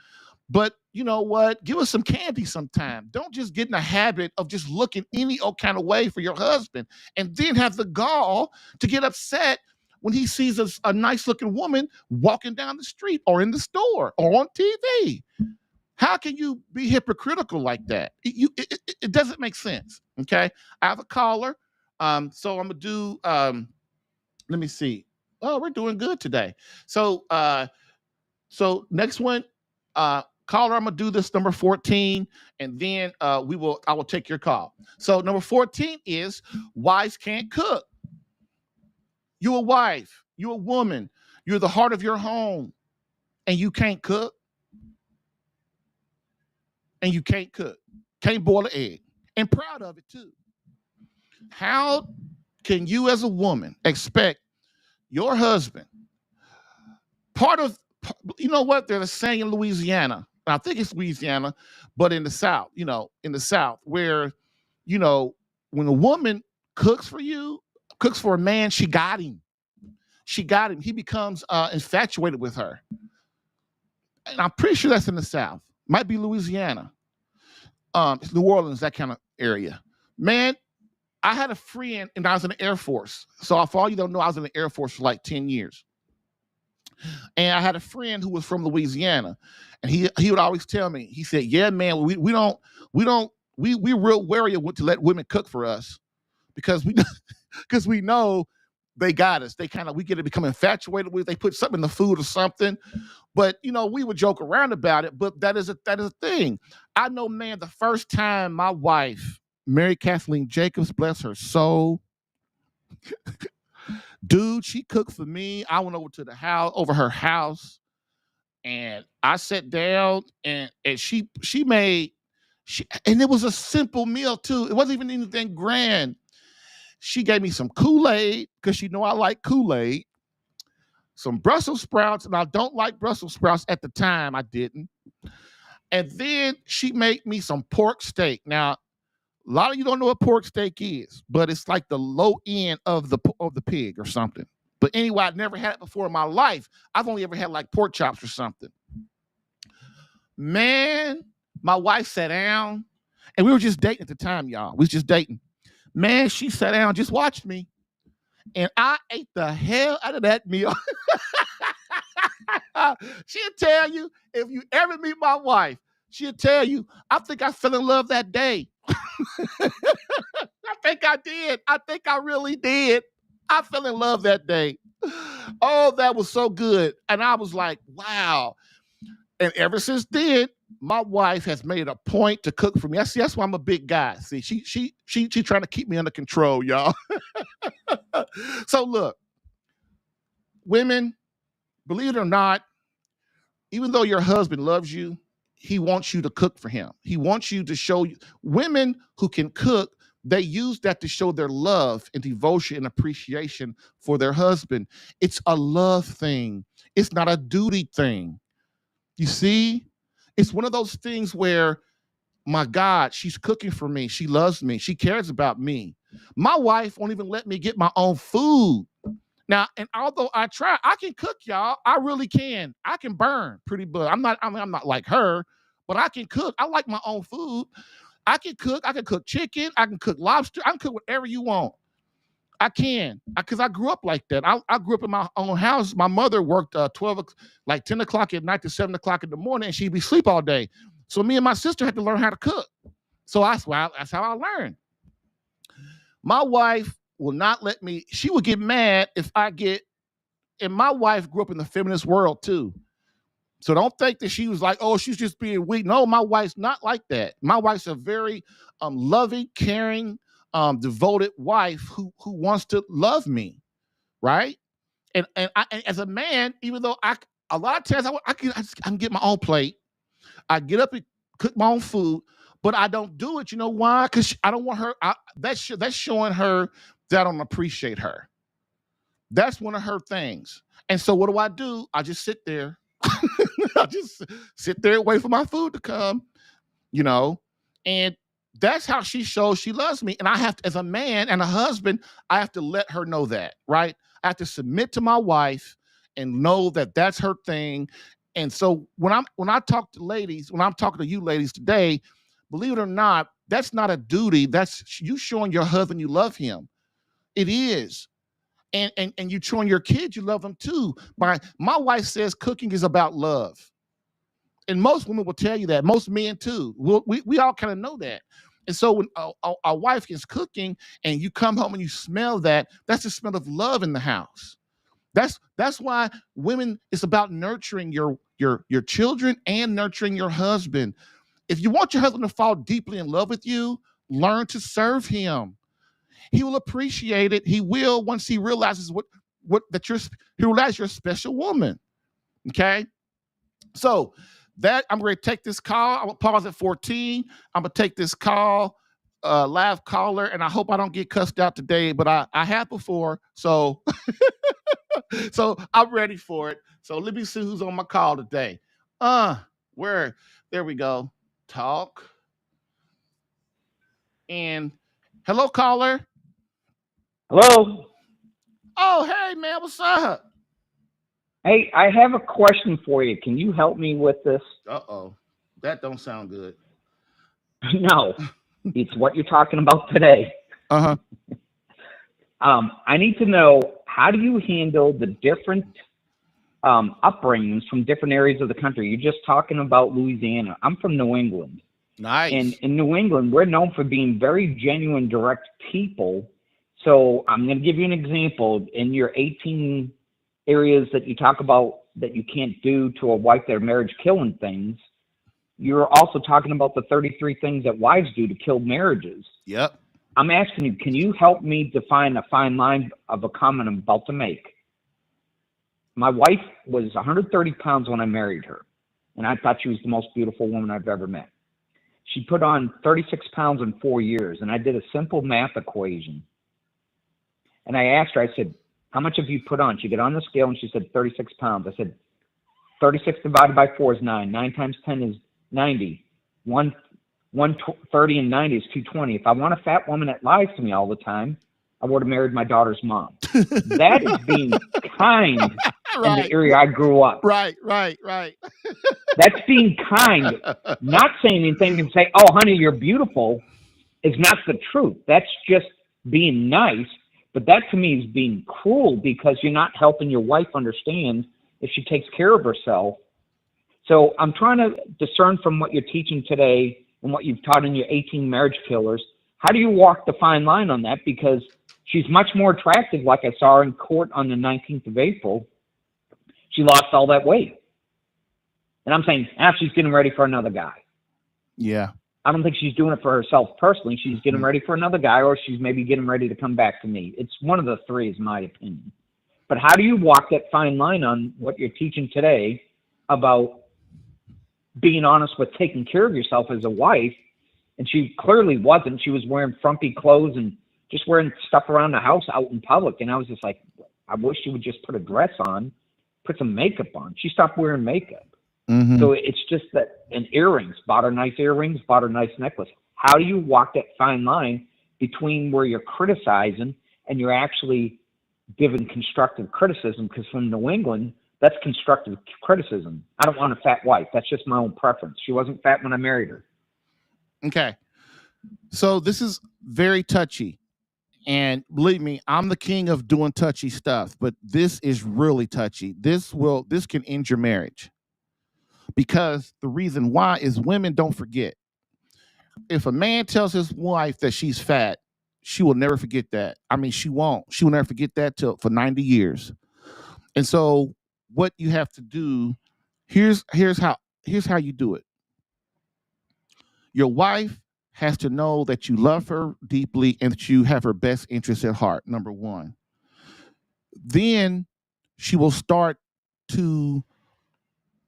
But you know what? Give us some candy sometime. Don't just get in a habit of just looking any old kind of way for your husband and then have the gall to get upset when he sees a nice looking woman walking down the street or in the store or on TV. How can you be hypocritical like that? It doesn't make sense. Okay. I have a caller. So I'm going to do, let me see. Oh, we're doing good today. So next one, caller, I'm going to do this number 14, and then I will take your call. So number 14 is wives can't cook. You're a wife, you're a woman, you're the heart of your home, and you can't cook. And you can't cook, can't boil an egg, and proud of it too. How can you as a woman expect your husband, there's a saying in Louisiana, I think it's Louisiana, but in the South, where, when a woman cooks for a man, she got him. He becomes infatuated with her. And I'm pretty sure that's in the South. Might be Louisiana. It's New Orleans, that kind of area. Man, I had a friend, and I was in the Air Force. So for all you don't know, I was in the Air Force for like 10 years. And I had a friend who was from Louisiana, and he would always tell me, he said, yeah, man, we're real wary of to let women cook for us because we know they got us. We get to become infatuated with. They put something in the food or something. But we would joke around about it. But that is a thing. I know, man. The first time my wife, Mary Kathleen Jacobs, bless her soul, dude, she cooked for me. I went over to her house, and I sat down, and she made, and it was a simple meal too. It wasn't even anything grand. She gave me some Kool-Aid because she know I like Kool-Aid, some Brussels sprouts, and I don't like Brussels sprouts at the time. I didn't. And then she made me some pork steak. Now, a lot of you don't know what pork steak is, but it's like the low end of the pig or something. But anyway, I'd never had it before in my life. I've only ever had like pork chops or something. Man, my wife sat down, and we were just dating at the time, y'all. We was just dating. Man, she sat down, just watched me, and I ate the hell out of that meal. She'll tell you, if you ever meet my wife, she'll tell you, I think I fell in love that day. I think I did. I think I really did. I fell in love that day. Oh, that was so good. And I was like, wow. And ever since then, my wife has made a point to cook for me. That's why I'm a big guy. See, she trying to keep me under control, y'all. So look, women, believe it or not, even though your husband loves you, he wants you to cook for him. He wants you to show you. Women who can cook, they use that to show their love and devotion and appreciation for their husband. It's a love thing. It's not a duty thing. You see? It's one of those things where, my God, she's cooking for me. She loves me. She cares about me. My wife won't even let me get my own food. Now, and although I try, I can cook, y'all. I really can. I can burn pretty good. I'm not like her, but I can cook. I like my own food. I can cook. I can cook chicken. I can cook lobster. I can cook whatever you want. I can, because I grew up like that. I grew up in my own house. My mother worked 10 o'clock at night to 7 o'clock in the morning, and she'd be asleep all day. So me and my sister had to learn how to cook. So that's how I learned. My wife will not let me. She would get mad if I get. And my wife grew up in the feminist world too. So don't think that she was like, oh, she's just being weak. No, my wife's not like that. My wife's a very loving, caring, devoted wife who wants to love me, right? And as a man, even though a lot of times I can get my own plate. I get up and cook my own food, but I don't do it. You know why? Because I don't want her. That's showing her that I don't appreciate her. That's one of her things. And so what do? I just sit there. I just sit there and wait for my food to come, and that's how she shows she loves me. And I have to, as a man and a husband, I have to let her know that, right? I have to submit to my wife and know that that's her thing. And so when I talk to ladies, when I'm talking to you ladies today, believe it or not, that's not a duty. That's you showing your husband you love him. It is. And you showing your kids you love them too. My wife says cooking is about love. And most women will tell you that. Most men too. We all kind of know that. And so when a wife is cooking and you come home and you smell that, that's the smell of love in the house. That's why women, it's about nurturing your children and nurturing your husband. If you want your husband to fall deeply in love with you, learn to serve him. He will appreciate it. He will once he realizes he realizes you're a special woman. Okay? So that I'm going to take this call. I'm going to pause at 14. I'm going to take this call, live caller, and I hope I don't get cussed out today, but I have before. So, so I'm ready for it. So let me see who's on my call today. There we go. Talk. And hello, caller. Hello. Oh, hey, man. What's up? Hey, I have a question for you. Can you help me with this? Uh-oh. That don't sound good. No, it's what you're talking about today. Uh-huh. I need to know, how do you handle the different upbringings from different areas of the country? You're just talking about Louisiana. I'm from New England. Nice. And in New England, we're known for being very genuine, direct people. So I'm going to give you an example. In your 18 areas that you talk about that you can't do to a wife that are marriage killing things, you're also talking about the 33 things that wives do to kill marriages. Yep. I'm asking you, can you help me define a fine line of a comment I'm about to make? My wife was 130 pounds when I married her, and I thought she was the most beautiful woman I've ever met. She put on 36 pounds in 4 years, and I did a simple math equation. And I asked her, I said, how much have you put on? She got on the scale and she said 36 pounds. I said, 36 divided by 4 is 9. 9 times 10 is 90. 130 and 90 is 220. If I want a fat woman that lies to me all the time, I would have married my daughter's mom. That is being kind in the area I grew up. Right. That's being kind. Not saying anything and say, oh, honey, you're beautiful is not the truth. That's just being nice. But that to me is being cruel because you're not helping your wife understand if she takes care of herself. So I'm trying to discern from what you're teaching today and what you've taught in your 18 marriage killers. How do you walk the fine line on that? Because she's much more attractive, like I saw her in court on the 19th of April. She lost all that weight. And I'm saying, she's getting ready for another guy. Yeah. I don't think she's doing it for herself personally. She's getting ready for another guy, or she's maybe getting ready to come back to me. It's one of the three is my opinion. But how do you walk that fine line on what you're teaching today about being honest with taking care of yourself as a wife? And she clearly wasn't. She was wearing frumpy clothes and just wearing stuff around the house out in public. And I was just like, I wish she would just put a dress on, put some makeup on. She stopped wearing makeup. Mm-hmm. So it's just that, and earrings, bought her nice earrings, bought her nice necklace. How do you walk that fine line between where you're criticizing and you're actually giving constructive criticism? Because from New England, that's constructive criticism. I don't want a fat wife. That's just my own preference. She wasn't fat when I married her. Okay. So this is very touchy. And believe me, I'm the king of doing touchy stuff, but this is really touchy. This can end your marriage. Because the reason why is women don't forget. If a man tells his wife that she's fat, she will never forget that. I mean, she won't. She will never forget that for 90 years. And so what you have to do, here's how you do it. Your wife has to know that you love her deeply and that you have her best interest at heart, number one. Then she will start to,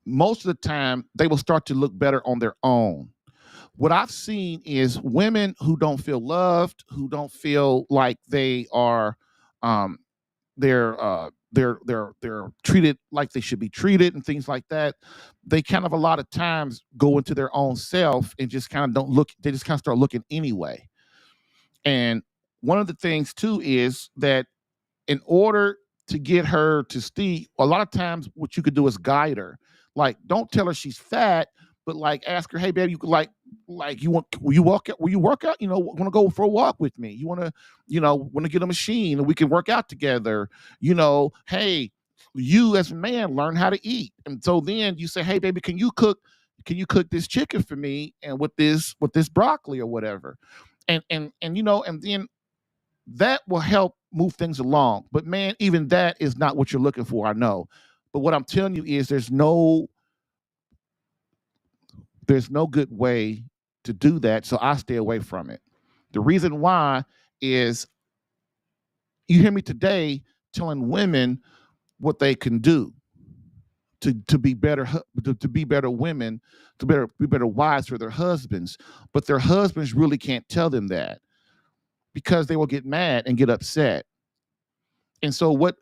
most of the time, they will start to look better on their own. What I've seen is women who don't feel loved, who don't feel like they are, they're treated like they should be treated and things like that. They kind of a lot of times go into their own self and just kind of don't look. They just kind of start looking anyway. And one of the things too is that in order to get her to see, a lot of times what you could do is guide her. Like, don't tell her she's fat, but like ask her, hey, baby, you could will you work out? You know, want to go for a walk with me? You want to get a machine and we can work out together? You know, hey, you as a man learn how to eat. And so then you say, hey, baby, can you cook this chicken for me and with this broccoli or whatever? And then that will help move things along. But man, even that is not what you're looking for, I know. But what I'm telling you is there's no good way to do that, so I stay away from it. The reason why is you hear me today telling women what they can do to be better women, to be better wives for their husbands, but their husbands really can't tell them that because they will get mad and get upset. And so what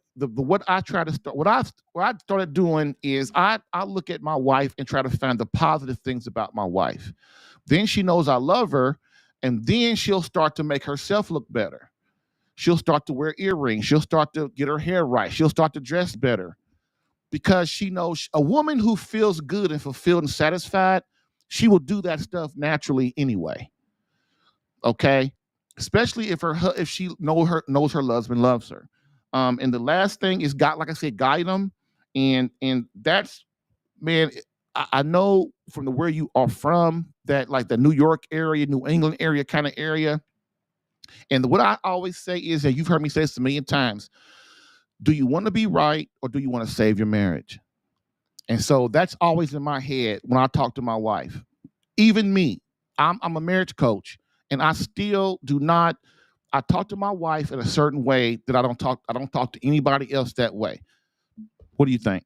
I started doing is I look at my wife and try to find the positive things about my wife. Then she knows I love her, and then she'll start to make herself look better. She'll start to wear earrings. She'll start to get her hair right. She'll start to dress better because she knows a woman who feels good and fulfilled and satisfied, she will do that stuff naturally anyway. Okay, especially if she knows her husband loves her. And the last thing is guide them. And that's, man, I know from where you are from, that like the New York area, New England area kind of area. And what I always say is, that you've heard me say this a million times, do you want to be right or do you want to save your marriage? And so that's always in my head when I talk to my wife. Even me, I'm a marriage coach, and I still do not. I talk to my wife in a certain way that I don't talk to anybody else that way. What do you think?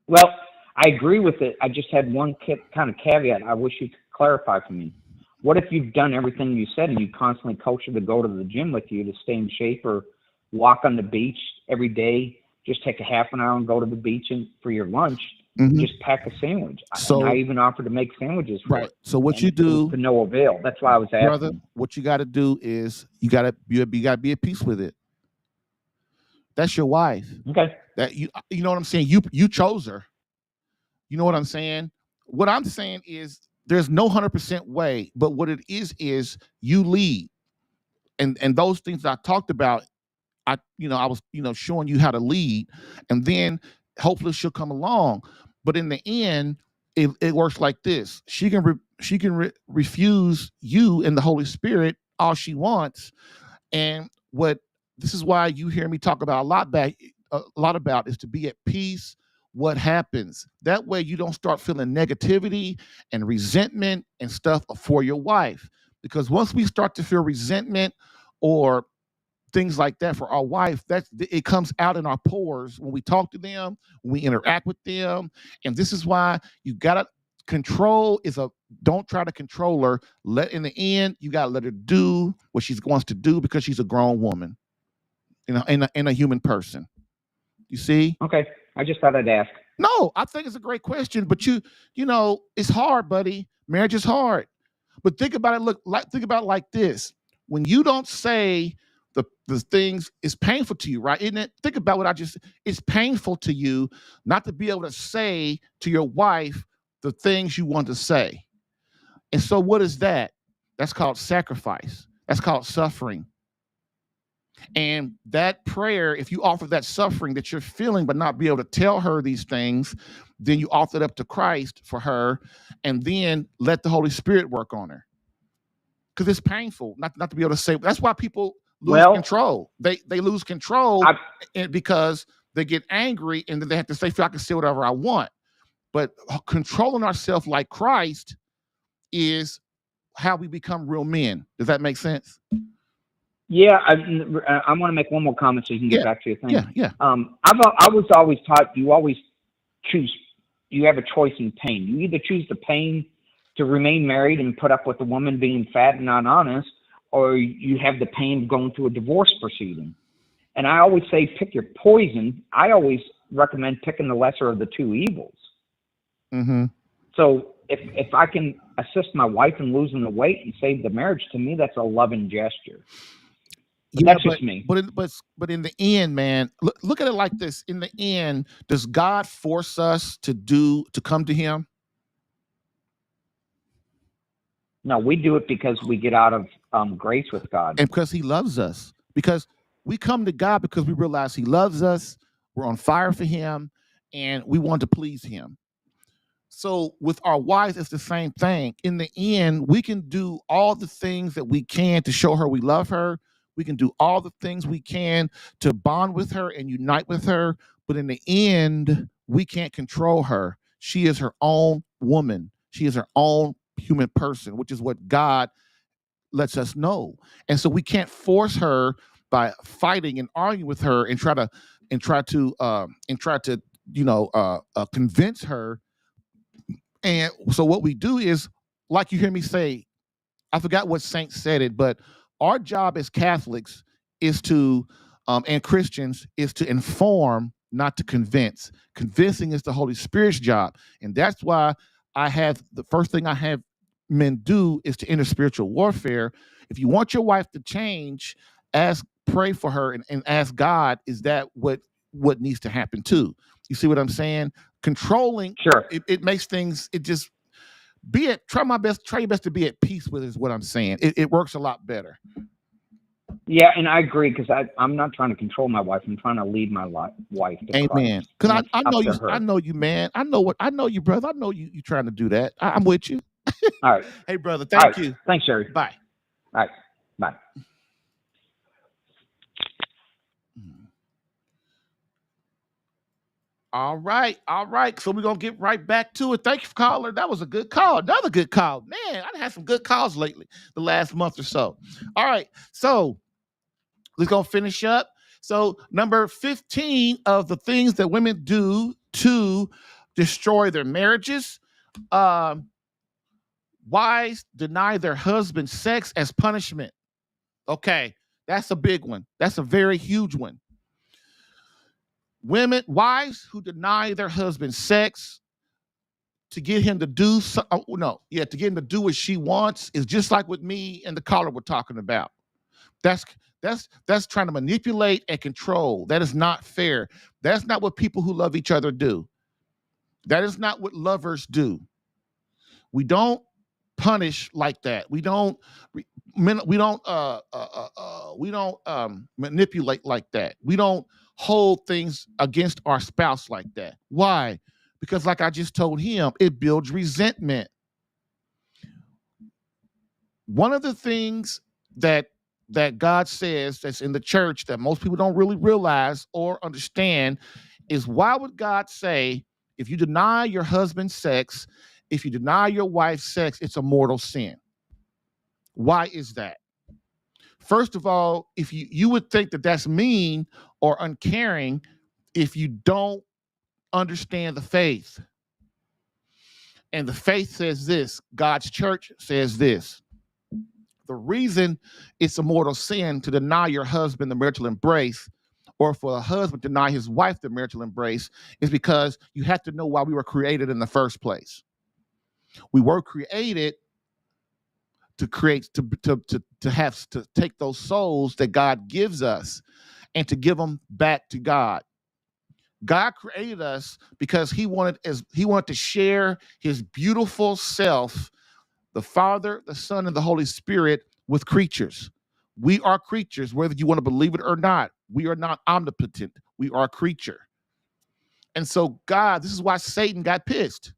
Well, I agree with it. I just had one kind of caveat I wish you could clarify for me. What if you've done everything you said and you constantly coach her to go to the gym with you to stay in shape, or walk on the beach every day, just take a half an hour and go to the beach and for your lunch, just pack a sandwich. So and I even offered to make sandwiches for right. it. So what And you it was do, to no avail. That's why I was asking. brother, what you got to do is you got to be at peace with it. That's your wife. Okay. That you know what I'm saying? You chose her. You know what I'm saying? What I'm saying is there's no 100% way, but what it is you lead. And those things I talked about, I was showing you how to lead, and then hopefully she'll come along. But in the end, it works like this: she can refuse you and the Holy Spirit all she wants, and this is why you hear me talk about a lot about is to be at peace. What happens that way you don't start feeling negativity and resentment and stuff for your wife, because once we start to feel resentment or things like that for our wife, it comes out in our pores when we talk to them, when we interact with them. And this is why you gotta don't try to control her. In the end, you gotta let her do what she wants to do, because she's a grown woman, and a human person. You see? Okay. I just thought I'd ask. No, I think it's a great question, but it's hard, buddy. Marriage is hard. But think about it. Think about it like this: when you don't say the things, it's painful to you, right? Isn't it? Think about what it's painful to you not to be able to say to your wife the things you want to say. And so what is that? That's called sacrifice. That's called suffering. And that prayer, if you offer that suffering that you're feeling, but not be able to tell her these things, then you offer it up to Christ for her, and then let the Holy Spirit work on her. Because it's painful not to be able to say. That's why people lose control. They lose control because they get angry, and then they have to say, "I can say whatever I want." But controlling ourselves like Christ is how we become real men. Does that make sense? Yeah, I want to make one more comment so you can get back to your thing. Yeah. I was always taught you always choose. You have a choice in pain. You either choose the pain to remain married and put up with the woman being fat and not honest, or you have the pain of going through a divorce proceeding. And I always say pick your poison. I always recommend picking the lesser of the two evils. Mm-hmm. So if I can assist my wife in losing the weight and save the marriage, to me that's a loving gesture. But that's just me. But in the end, man, look at it like this. In the end, does God force us to come to Him? No, we do it because we get out of grace with God. And because He loves us. Because we come to God because we realize He loves us. We're on fire for Him, and we want to please Him. So with our wives, it's the same thing. In the end, we can do all the things that we can to show her we love her. We can do all the things we can to bond with her and unite with her. But in the end, we can't control her. She is her own woman. She is her own human person, which is what God lets us know. And so we can't force her by fighting and arguing with her and try to convince her. And so what we do is, like you hear me say, I forgot what saint said it, but our job as Catholics is to, and Christians, is to inform, not to convince. Convincing is the Holy Spirit's job. And that's why the first thing I have men do is to enter spiritual warfare. If you want your wife to change, pray for her and ask God, is that what needs to happen too? You see what I'm saying? Controlling, sure. It makes things, try your best to be at peace with is what I'm saying. It works a lot better. Yeah, and I agree, because I'm not trying to control my wife. I'm trying to lead my wife to Amen. Because I know you. I know you, man. I know you, brother. I know you trying to do that. I'm with you. All right. Hey, brother. Thank you. Thanks, Sherry. Bye. All right. Bye. All right. So we're going to get right back to it. Thank you for calling. That was a good call. Another good call. Man, I've had some good calls lately, the last month or so. All right. So we're going to finish up. So number 15 of the things that women do to destroy their marriages. Wives deny their husband sex as punishment. Okay. That's a big one. That's a very huge one. Wives who deny their husband sex to get him to do to get him to do what she wants is just like with me and the caller we're talking about. That's trying to manipulate and control. That is not fair. That's not what people who love each other do. That is not what lovers do. We don't punish like that. We don't manipulate like that. We don't hold things against our spouse like that. Why? Because like I just told him, it builds resentment. One of the things that God says that's in the church that most people don't really realize or understand is, why would God say, if you deny your husband sex, if you deny your wife sex, it's a mortal sin? Why is that? First of all, if you would think that that's mean or uncaring if you don't understand the faith. And the faith says this, God's church says this. The reason it's a mortal sin to deny your husband the marital embrace, or for a husband to deny his wife the marital embrace, is because you have to know why we were created in the first place. We were created to take those souls that God gives us and to give them back to God. God created us because he wanted to share his beautiful self, the Father, the Son, and the Holy Spirit, with creatures. We are creatures, whether you want to believe it or not. We are not omnipotent. We are a creature. And so God, this is why Satan got pissed.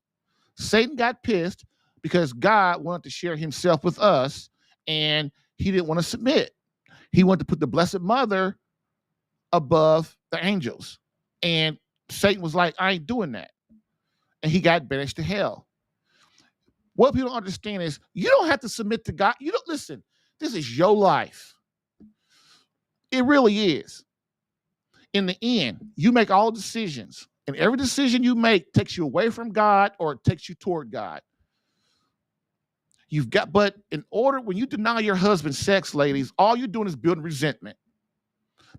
Satan got pissed because God wanted to share himself with us, and he didn't want to submit. He wanted to put the Blessed Mother above the angels. And Satan was like, I ain't doing that. And he got banished to hell. What people don't understand is you don't have to submit to God. You don't listen. This is your life. It really is. In the end, you make all decisions, and every decision you make takes you away from God or it takes you toward God. But in order, when you deny your husband sex, ladies, all you're doing is building resentment.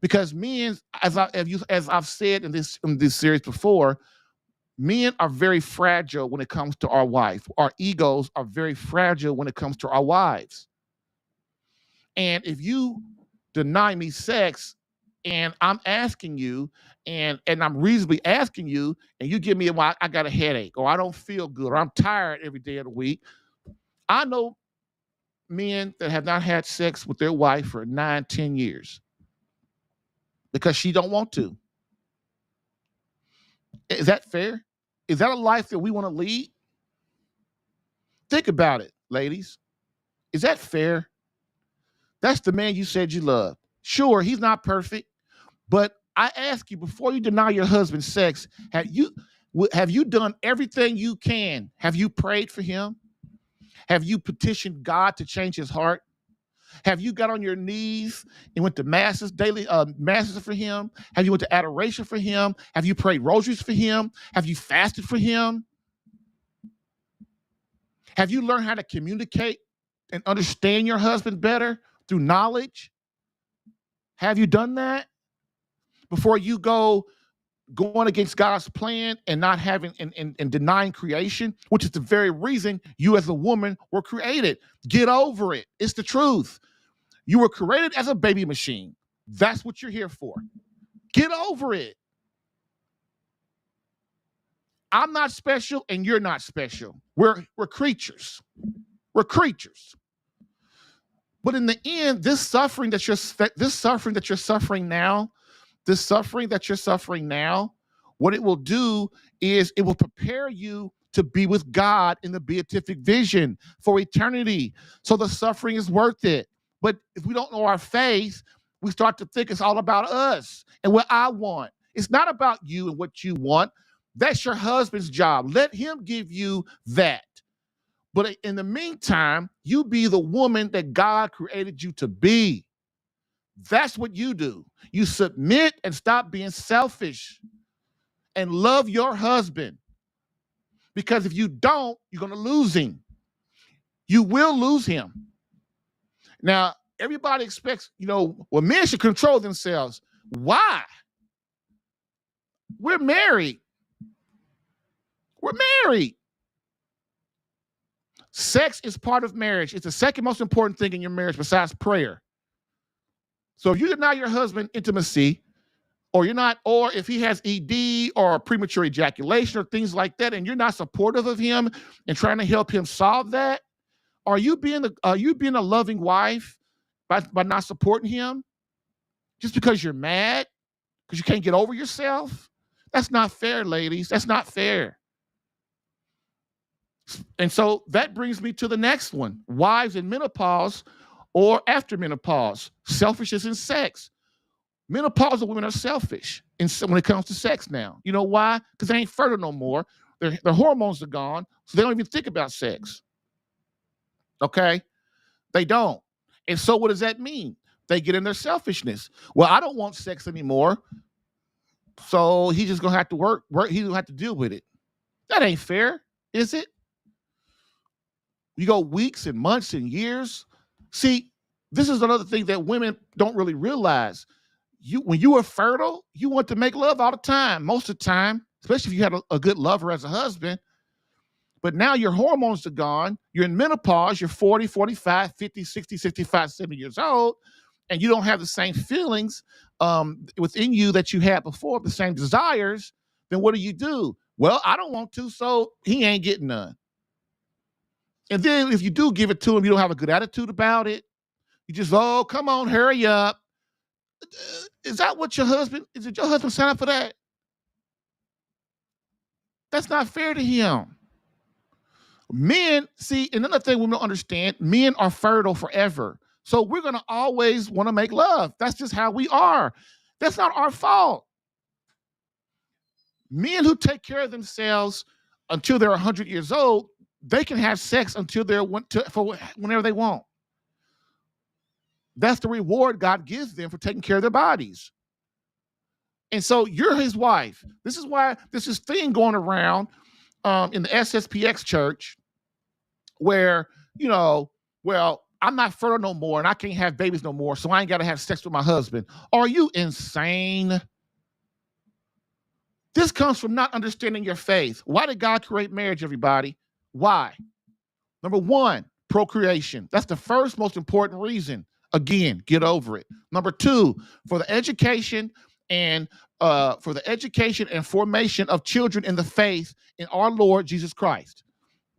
Because men, as I've said in this series before, men are very fragile when it comes to our wife. Our egos are very fragile when it comes to our wives. And if you deny me sex, and I'm asking you, and I'm reasonably asking you, and you give me I got a headache, or I don't feel good, or I'm tired every day of the week. I know men that have not had sex with their wife for 9-10 years because she don't want to. Is that fair? Is that a life that we want to lead? Think about it, ladies. Is that fair? That's the man you said you loved. Sure, he's not perfect, but I ask you, before you deny your husband sex, have you done everything you can? Have you prayed for him? Have you petitioned God to change his heart? Have you got on your knees and went to masses, daily masses for him? Have you went to adoration for him? Have you prayed rosaries for him? Have you fasted for him? Have you learned how to communicate and understand your husband better through knowledge? Have you done that before you going against God's plan and not having and denying creation, which is the very reason you as a woman were created? Get over it. It's the truth. You were created as a baby machine. That's what you're here for. Get over it. I'm not special and you're not special. We're creatures. We're creatures. But in the end, this suffering that you're suffering now, what it will do is it will prepare you to be with God in the beatific vision for eternity. So the suffering is worth it. But if we don't know our faith, we start to think it's all about us and what I want. It's not about you and what you want. That's your husband's job. Let him give you that. But in the meantime, you be the woman that God created you to be. That's what you do. You submit and stop being selfish and love your husband. Because if you don't, you're going to lose him. You will lose him. Now, everybody expects, men should control themselves. Why? We're married. We're married. Sex is part of marriage. It's the second most important thing in your marriage besides prayer. So if you deny your husband intimacy, or if he has ED or premature ejaculation or things like that, and you're not supportive of him and trying to help him solve that, are you being a loving wife by not supporting him just because you're mad because you can't get over yourself? That's not fair, ladies. That's not fair. And so that brings me to the next one: wives in menopause or after menopause, selfishness in sex. Menopausal women are selfish when it comes to sex now. You know why? Because they ain't fertile no more. Their hormones are gone, so they don't even think about sex. Okay? They don't. And so what does that mean? They get in their selfishness. Well, I don't want sex anymore, so he's just going to have to work. He's going to have to deal with it. That ain't fair, is it? You go weeks and months and years. See, this is another thing that women don't really realize. When you are fertile, you want to make love all the time, most of the time, especially if you had a good lover as a husband. But now your hormones are gone. You're in menopause. You're 40, 45, 50, 60, 65, 70 years old, and you don't have the same feelings within you that you had before, the same desires. Then what do? Well, I don't want to, so he ain't getting none. And then if you do give it to him, you don't have a good attitude about it. You just, oh, come on, hurry up. Is that what your husband, is it your husband sign up for that? That's not fair to him. Men, see, another thing we don't understand, men are fertile forever. So we're going to always want to make love. That's just how we are. That's not our fault. Men who take care of themselves until they're 100 years old, they can have sex until for whenever they want. That's the reward God gives them for taking care of their bodies. And so you're his wife. This is why there's this thing going around in the SSPX church where, well, I'm not fertile no more and I can't have babies no more, so I ain't got to have sex with my husband. Are you insane? This comes from not understanding your faith. Why did God create marriage, everybody? Why? Number one, procreation. That's the first most important reason. Again, get over it. Number two, for the education and formation of children in the faith in our Lord Jesus Christ.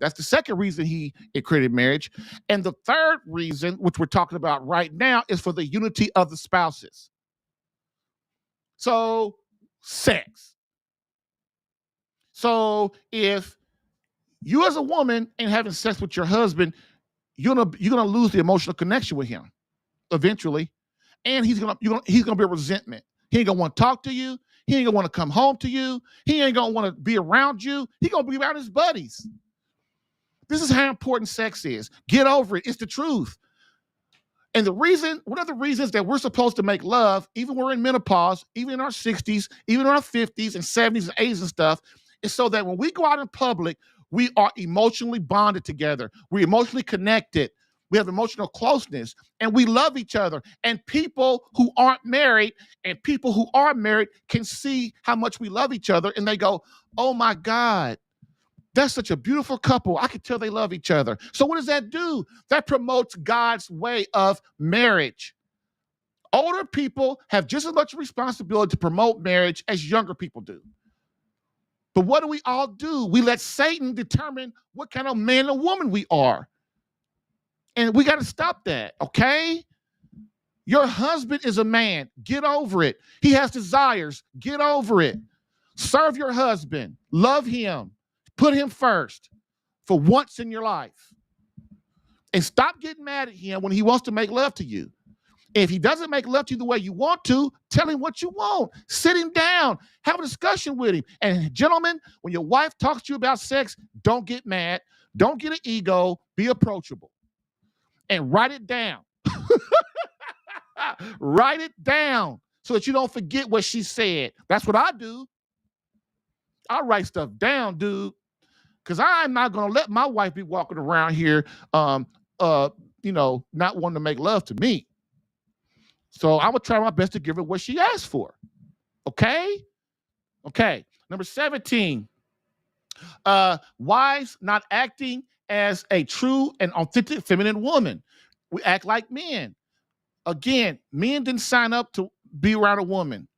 That's the second reason it created marriage. And the third reason, which we're talking about right now, is for the unity of the spouses. So, sex. So if you as a woman ain't having sex with your husband, you're gonna lose the emotional connection with him eventually, and he's gonna be a resentment. He ain't gonna want to talk to you. He ain't gonna want to come home to you. He ain't gonna want to be around you. He gonna be around his buddies. This is how important sex is. Get over it. It's the truth. And one of the reasons that we're supposed to make love, even when we're in menopause, even in our 60s, even in our 50s and 70s and 80s and stuff, is so that when we go out in public, we are emotionally bonded together. We're emotionally connected. We have emotional closeness, and we love each other. And people who aren't married and people who are married can see how much we love each other, and they go, oh my God, that's such a beautiful couple. I can tell they love each other. So what does that do? That promotes God's way of marriage. Older people have just as much responsibility to promote marriage as younger people do. But what do we all do? We let Satan determine what kind of man or woman we are. And we got to stop that, okay? Your husband is a man. Get over it. He has desires. Get over it. Serve your husband. Love him. Put him first for once in your life. And stop getting mad at him when he wants to make love to you. If he doesn't make love to you the way you want to, tell him what you want. Sit him down. Have a discussion with him. And gentlemen, when your wife talks to you about sex, don't get mad. Don't get an ego. Be approachable. And write it down. Write it down so that you don't forget what she said. That's what I do. I write stuff down, dude, because I'm not going to let my wife be walking around here, not wanting to make love to me. So I'm going to try my best to give her what she asked for. Okay? Okay. Number 17, wives not acting as a true and authentic feminine woman. We act like men. Again, men didn't sign up to be around a woman.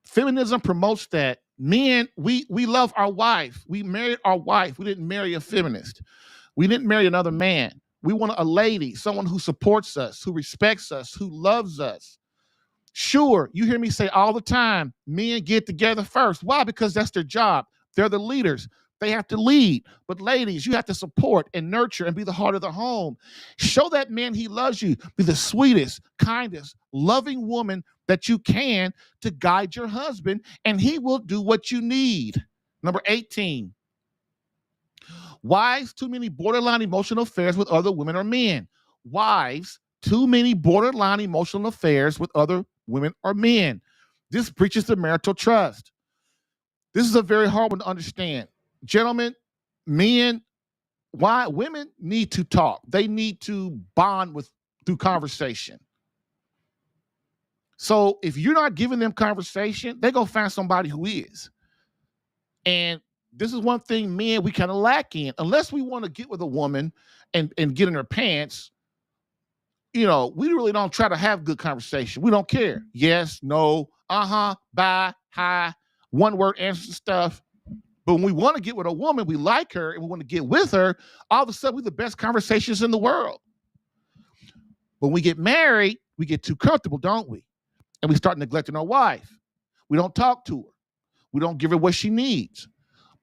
Feminism promotes that. Men, we love our wife. We married our wife. We didn't marry a feminist. We didn't marry another man. We want a lady, someone who supports us, who respects us, who loves us. Sure, you hear me say all the time, men get together first. Why? Because that's their job. They're the leaders. They have to lead. But ladies, you have to support and nurture and be the heart of the home. Show that man he loves you. Be the sweetest, kindest, loving woman that you can to guide your husband, and he will do what you need. Number 18. Wives, too many borderline emotional affairs with other women or men. Wives, too many borderline emotional affairs with other women or men. This breaches the marital trust. This is a very hard one to understand. Gentlemen, men, why women need to talk. They need to bond through conversation. So if you're not giving them conversation, they're going to find somebody who is. And this is one thing men we kind of lack in. Unless we want to get with a woman and get in her pants, we really don't try to have good conversation. We don't care. Yes, no, bye, hi, one word answers stuff. But when we want to get with a woman, we like her and we want to get with her, all of a sudden we're the best conversations in the world. When we get married, we get too comfortable, don't we? And we start neglecting our wife. We don't talk to her. We don't give her what she needs.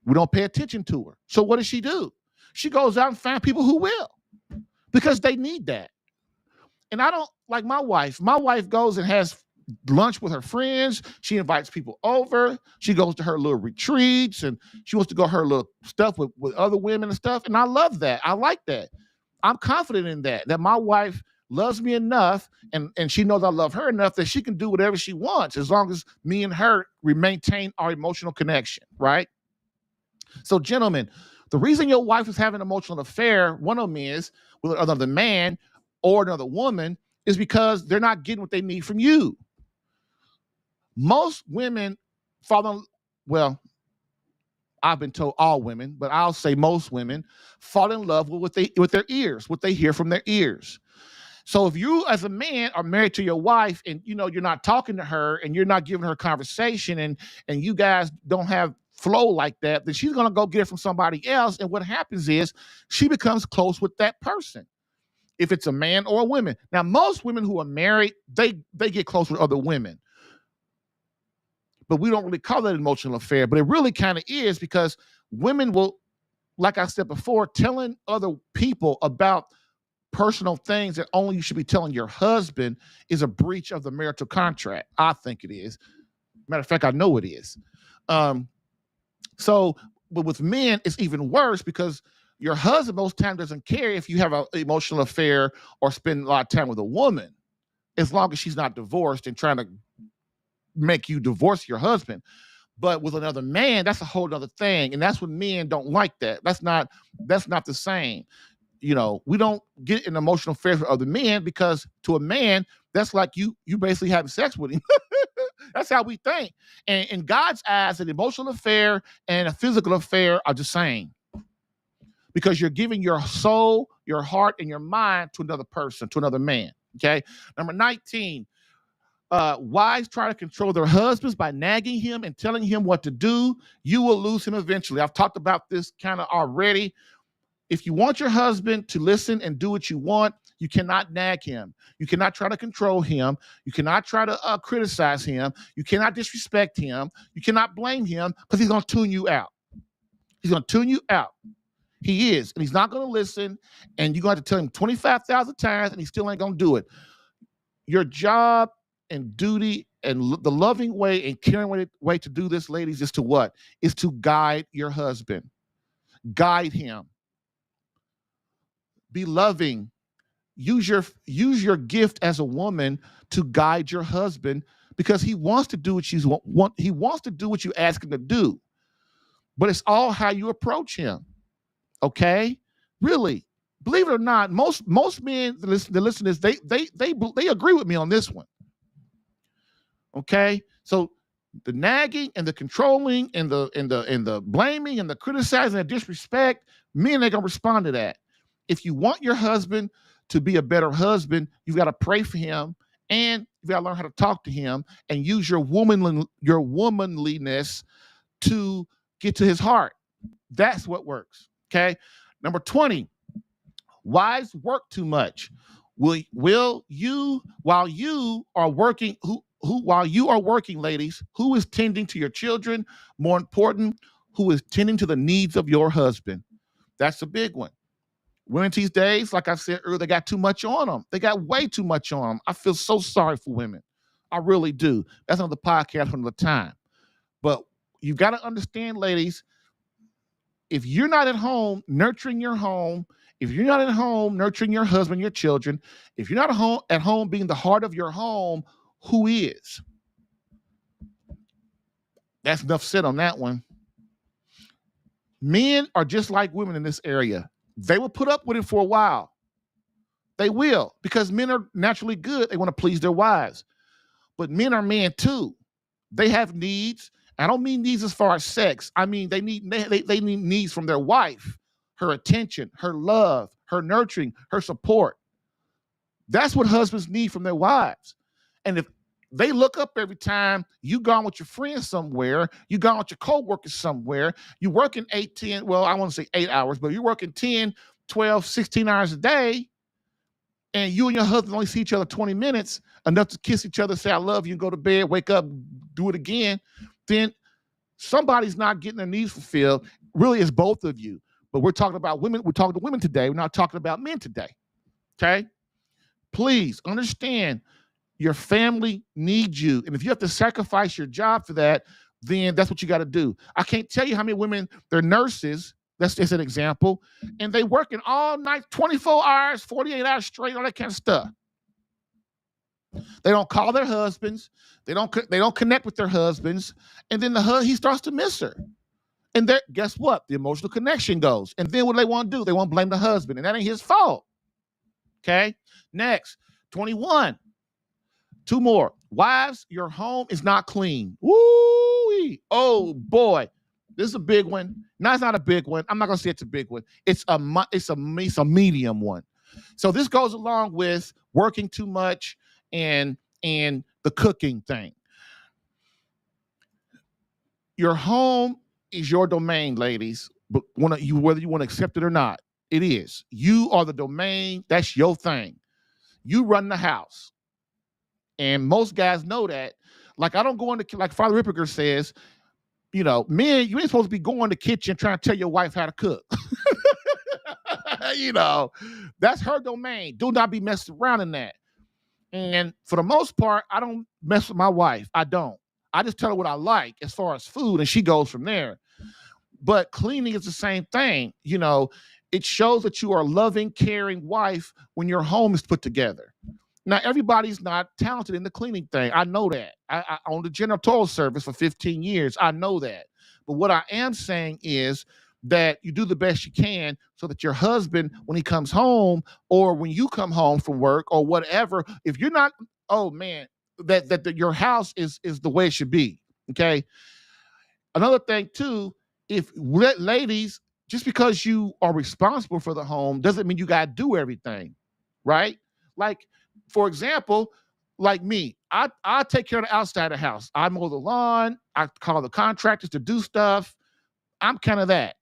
We don't pay attention to her. So what does she do? She goes out and finds people who will, because they need that. And I don't like my wife. My wife goes and has lunch with her friends. She invites people over. She goes to her little retreats and she wants to go her little stuff with other women and stuff. And I love that. I like that. I'm confident in that my wife loves me enough and she knows I love her enough that she can do whatever she wants as long as me and her maintain our emotional connection, right? So gentlemen, the reason your wife is having an emotional affair, one of them is with another man or another woman, is because they're not getting what they need from you. Most women I've been told all women, but I'll say most women fall in love with their ears, what they hear from their ears. So if you as a man are married to your wife and you're not talking to her and you're not giving her conversation and you guys don't have flow like that, then she's going to go get it from somebody else. And what happens is she becomes close with that person. If it's a man or a woman. Now, most women who are married, they get close with other women. But we don't really call that an emotional affair, but it really kind of is, because women will, like I said before, telling other people about personal things that only you should be telling your husband is a breach of the marital contract. I think it is. Matter of fact, I know it is. But with men, it's even worse, because your husband most times doesn't care if you have an emotional affair or spend a lot of time with a woman, as long as she's not divorced and trying to make you divorce your husband. But with another man, that's a whole other thing. And that's what men don't like that. That's not the same. We don't get an emotional affair with other men, because to a man, that's like you basically having sex with him. That's how we think. And in God's eyes, an emotional affair and a physical affair are the same, because you're giving your soul, your heart, and your mind to another person, to another man. Okay. Number 19, wives try to control their husbands by nagging him and telling him what to do. You will lose him eventually. I've talked about this kind of already. If you want your husband to listen and do what you want, you cannot nag him. You cannot try to control him. You cannot try to criticize him. You cannot disrespect him. You cannot blame him, because he's going to tune you out. He's going to tune you out. He is. And he's not going to listen. And you're going to have to tell him 25,000 times, and he still ain't going to do it. Your job and duty and the loving way and caring way to do this, ladies, is to what? Is to guide your husband. Guide him. Be loving. Use your gift as a woman to guide your husband, because he wants to do what he wants to do what you ask him to do. But it's all how you approach him. Okay? Really. Believe it or not, most men that listen to this, they agree with me on this one. Okay? So The nagging and the controlling and the blaming and the criticizing and disrespect, men ain't gonna respond to that. If you want your husband to be a better husband, you've got to pray for him, and you've got to learn how to talk to him and use your womanliness to get to his heart. That's what works. Okay. Number 20, wives work too much. Will you, while you are working, while you are working, ladies, who is tending to your children? More important, who is tending to the needs of your husband? That's a big one. Women these days, like I said earlier, they got too much on them. They got way too much on them. I feel so sorry for women. I really do. That's another podcast for another time. But you've got to understand, ladies, if you're not at home nurturing your home, if you're not at home nurturing your husband, your children, if you're not at home being the heart of your home, who is? That's enough said on that one. Men are just like women in this area. They will put up with it for a while. They will, because men are naturally good. They want to please their wives. But men are men too. They have needs. I don't mean needs as far as sex. I mean they need needs from their wife, her attention, her love, her nurturing, her support. That's what husbands need from their wives. And if they look up every time you gone with your friends somewhere, you gone with your coworkers somewhere, you working 8, 10, well, I want to say 8 hours, but you're working 10, 12, 16 hours a day, and you and your husband only see each other 20 minutes, enough to kiss each other, say, I love you, and go to bed, wake up, do it again, then somebody's not getting their needs fulfilled. Really, it's both of you. But we're talking about women. We're talking to women today. We're not talking about men today. Okay? Please understand, your family needs you. And if you have to sacrifice your job for that, then that's what you got to do. I can't tell you how many women, they're nurses, that's just an example, and they working all night, 24 hours, 48 hours straight, all that kind of stuff. They don't call their husbands. They don't connect with their husbands. And then he starts to miss her. And guess what? The emotional connection goes. And then what do they want to do? They want to blame the husband. And that ain't his fault. Okay? Next, 21. 2 more. Wives, your home is not clean. Woo-wee. Oh, boy. This is a big one. No, it's not a big one. I'm not going to say it's a big one. It's a medium one. So this goes along with working too much and the cooking thing. Your home is your domain, ladies, but whether you want to accept it or not, it is. You are the domain. That's your thing. You run the house. And most guys know that. Like, I don't go into, like Father Ripperger says, men, you ain't supposed to be going to the kitchen trying to tell your wife how to cook. That's her domain. Do not be messed around in that. And for the most part, I don't mess with my wife. I don't. I just tell her what I like as far as food, and she goes from there. But cleaning is the same thing. It shows that you are a loving, caring wife when your home is put together. Now, everybody's not talented in the cleaning thing. I know that. I owned a janitorial service for 15 years. I know that. But what I am saying is that you do the best you can so that your husband, when he comes home or when you come home from work or whatever, if you're not, oh man, that your house is the way it should be. Okay. Another thing too, if ladies, just because you are responsible for the home doesn't mean you got to do everything, right? Like, for example, like me, I take care of the outside of the house. I mow the lawn. I call the contractors to do stuff. I'm kind of that.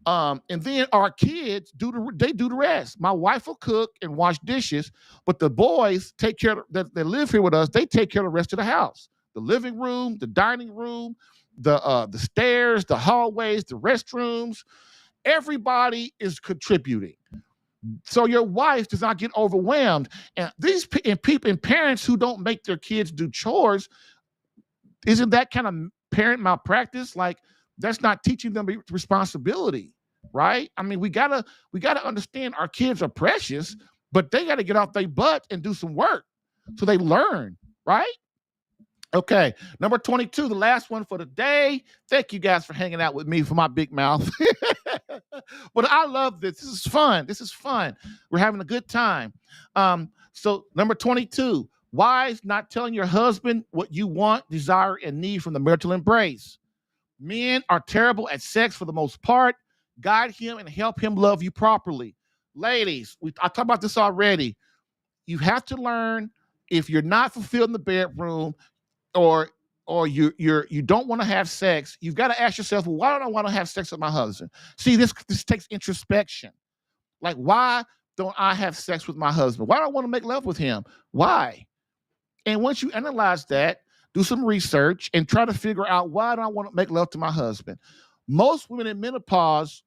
And then our kids do the rest. My wife will cook and wash dishes, but the boys take care of that. They live here with us. They take care of the rest of the house: the living room, the dining room, the stairs, the hallways, the restrooms. Everybody is contributing. So your wife does not get overwhelmed. And people and parents who don't make their kids do chores, isn't that kind of parent malpractice? Like, that's not teaching them responsibility, right? I mean, we gotta understand our kids are precious, but they gotta get off their butt and do some work so they learn, right? Okay, number 22, the last one for the day. Thank you guys for hanging out with me for my big mouth. But I love this. This is fun. We're having a good time. So number 22, Wives, not telling your husband what you want, desire, and need from the marital embrace. Men are terrible at sex for the most part. Guide him and help him love you properly. Ladies, I talked about this already. You have to learn, if you're not fulfilled in the bedroom, or you don't want to have sex, you've got to ask yourself, well, why don't I want to have sex with my husband? See, this takes introspection. Like, why don't I have sex with my husband? Why don't I want to make love with him? Why? And once you analyze that, do some research and try to figure out, why do I want to make love to my husband? Most women in menopause,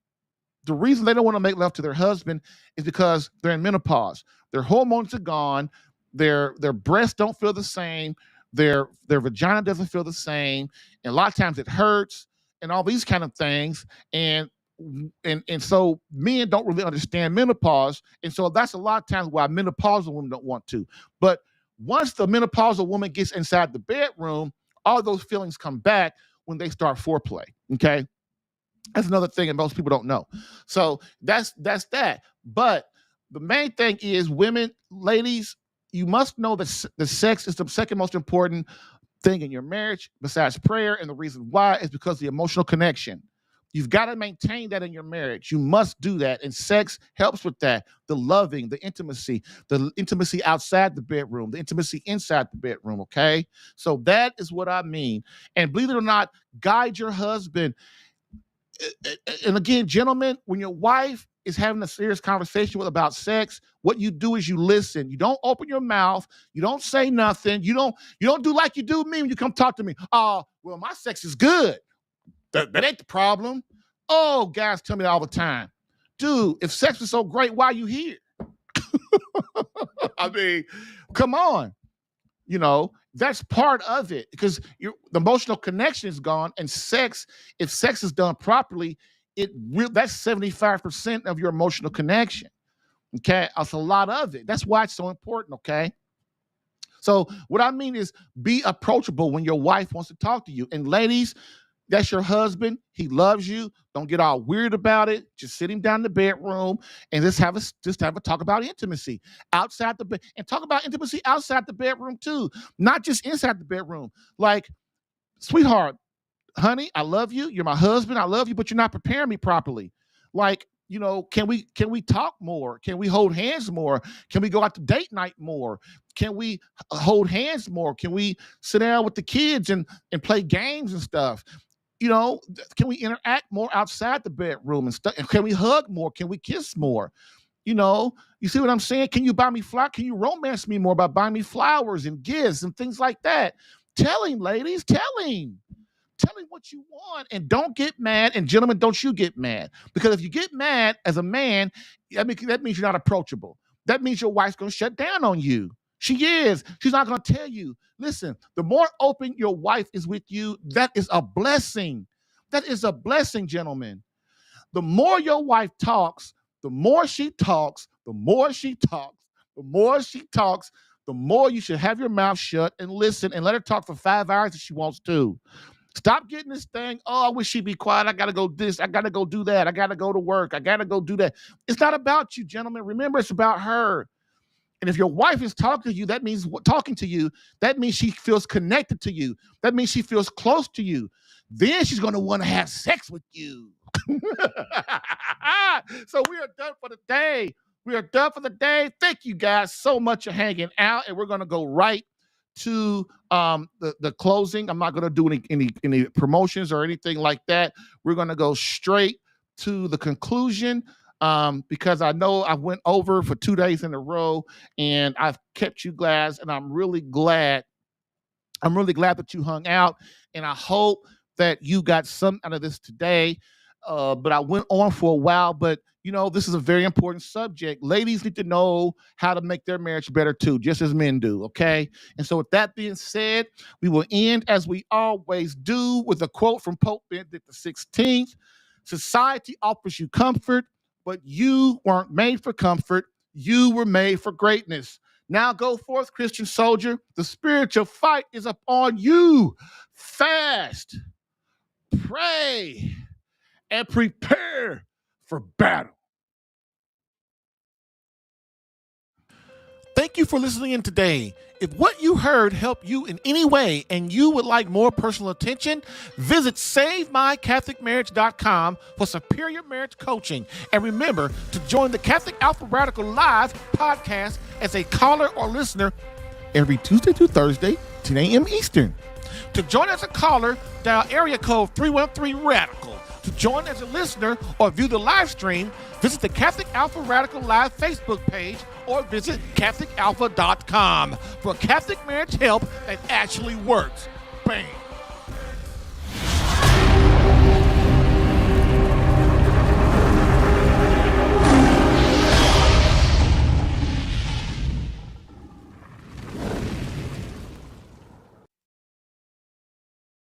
the reason they don't want to make love to their husband is because they're in menopause. Their hormones are gone. Their breasts don't feel the same. Their vagina doesn't feel the same. And a lot of times it hurts and all these kind of things. And so men don't really understand menopause. And so that's a lot of times why menopausal women don't want to. But once the menopausal woman gets inside the bedroom, all those feelings come back when they start foreplay. Okay. That's another thing that most people don't know. So that's that. But the main thing is, women, ladies, you must know that the sex is the second most important thing in your marriage besides prayer. And the reason why is because the emotional connection. You've got to maintain that in your marriage. You must do that. And sex helps with that. The loving, the intimacy outside the bedroom, the intimacy inside the bedroom, okay? So that is what I mean. And believe it or not, guide your husband. And again, gentlemen, when your wife is having a serious conversation about sex, what you do is you listen. You don't open your mouth. You don't say nothing. You don't do like you do me when you come talk to me. Oh, well, my sex is good. That ain't the problem. Oh, guys tell me that all the time. Dude, if sex is so great, why are you here? I mean, come on. You know, that's part of it, because the emotional connection is gone. And sex, if sex is done properly, that's 75% of your emotional connection. Okay, that's a lot of it. That's why it's so important. Okay. So what I mean is, be approachable when your wife wants to talk to you. And ladies, that's your husband. He loves you. Don't get all weird about it. Just sit him down in the bedroom and just have a talk about intimacy outside the bed, and talk about intimacy outside the bedroom too, not just inside the bedroom. Like, sweetheart, honey, I love you. You're my husband. I love you, but you're not preparing me properly. Like, can we talk more? Can we hold hands more? Can we go out to date night more? Can we hold hands more? Can we sit down with the kids and play games and stuff? Can we interact more outside the bedroom and stuff? Can we hug more? Can we kiss more? You see what I'm saying? Can you buy me flowers? Can you romance me more by buying me flowers and gifts and things like that? Tell him, ladies, tell him what you want, and don't get mad. And gentlemen, don't you get mad, because if you get mad as a man, that means you're not approachable. That means your wife's going to shut down on you. She is. She's not going to tell you. Listen, the more open your wife is with you, that is a blessing. That is a blessing, gentlemen. The more your wife talks, the more she talks, the more she talks, the more she talks, the more you should have your mouth shut and listen and let her talk for 5 hours if she wants to. Stop getting this thing, oh, I wish she'd be quiet. I got to go this. I got to go do that. I got to go to work. I got to go do that. It's not about you, gentlemen. Remember, it's about her. And if your wife is talking to you, that means she feels connected to you. That means she feels close to you. Then she's going to want to have sex with you. So we are done for the day. Thank you guys so much for hanging out. And we're going to go right to the closing. I'm not going to do any promotions or anything like that. We're going to go straight to the conclusion. Because I know I went over for 2 days in a row, and I've kept you guys, and I'm really glad that you hung out, and I hope that you got some out of this today. But I went on for a while, but this is a very important subject. Ladies need to know how to make their marriage better too, just as men do, okay? And so with that being said, we will end as we always do with a quote from Pope Benedict XVI. Society offers you comfort, but you weren't made for comfort. You were made for greatness. Now go forth, Christian soldier. The spiritual fight is upon you. Fast, pray, and prepare for battle. Thank you for listening in today. If what you heard helped you in any way and you would like more personal attention, visit SaveMyCatholicMarriage.com for superior marriage coaching. And remember to join the Catholic Alpha Radical Live podcast as a caller or listener every Tuesday through Thursday, 10 a.m. Eastern. To join as a caller, dial area code 313-RADICAL. To join as a listener or view the live stream, visit the Catholic Alpha Radical Live Facebook page or visit CatholicAlpha.com for Catholic marriage help that actually works. Bam!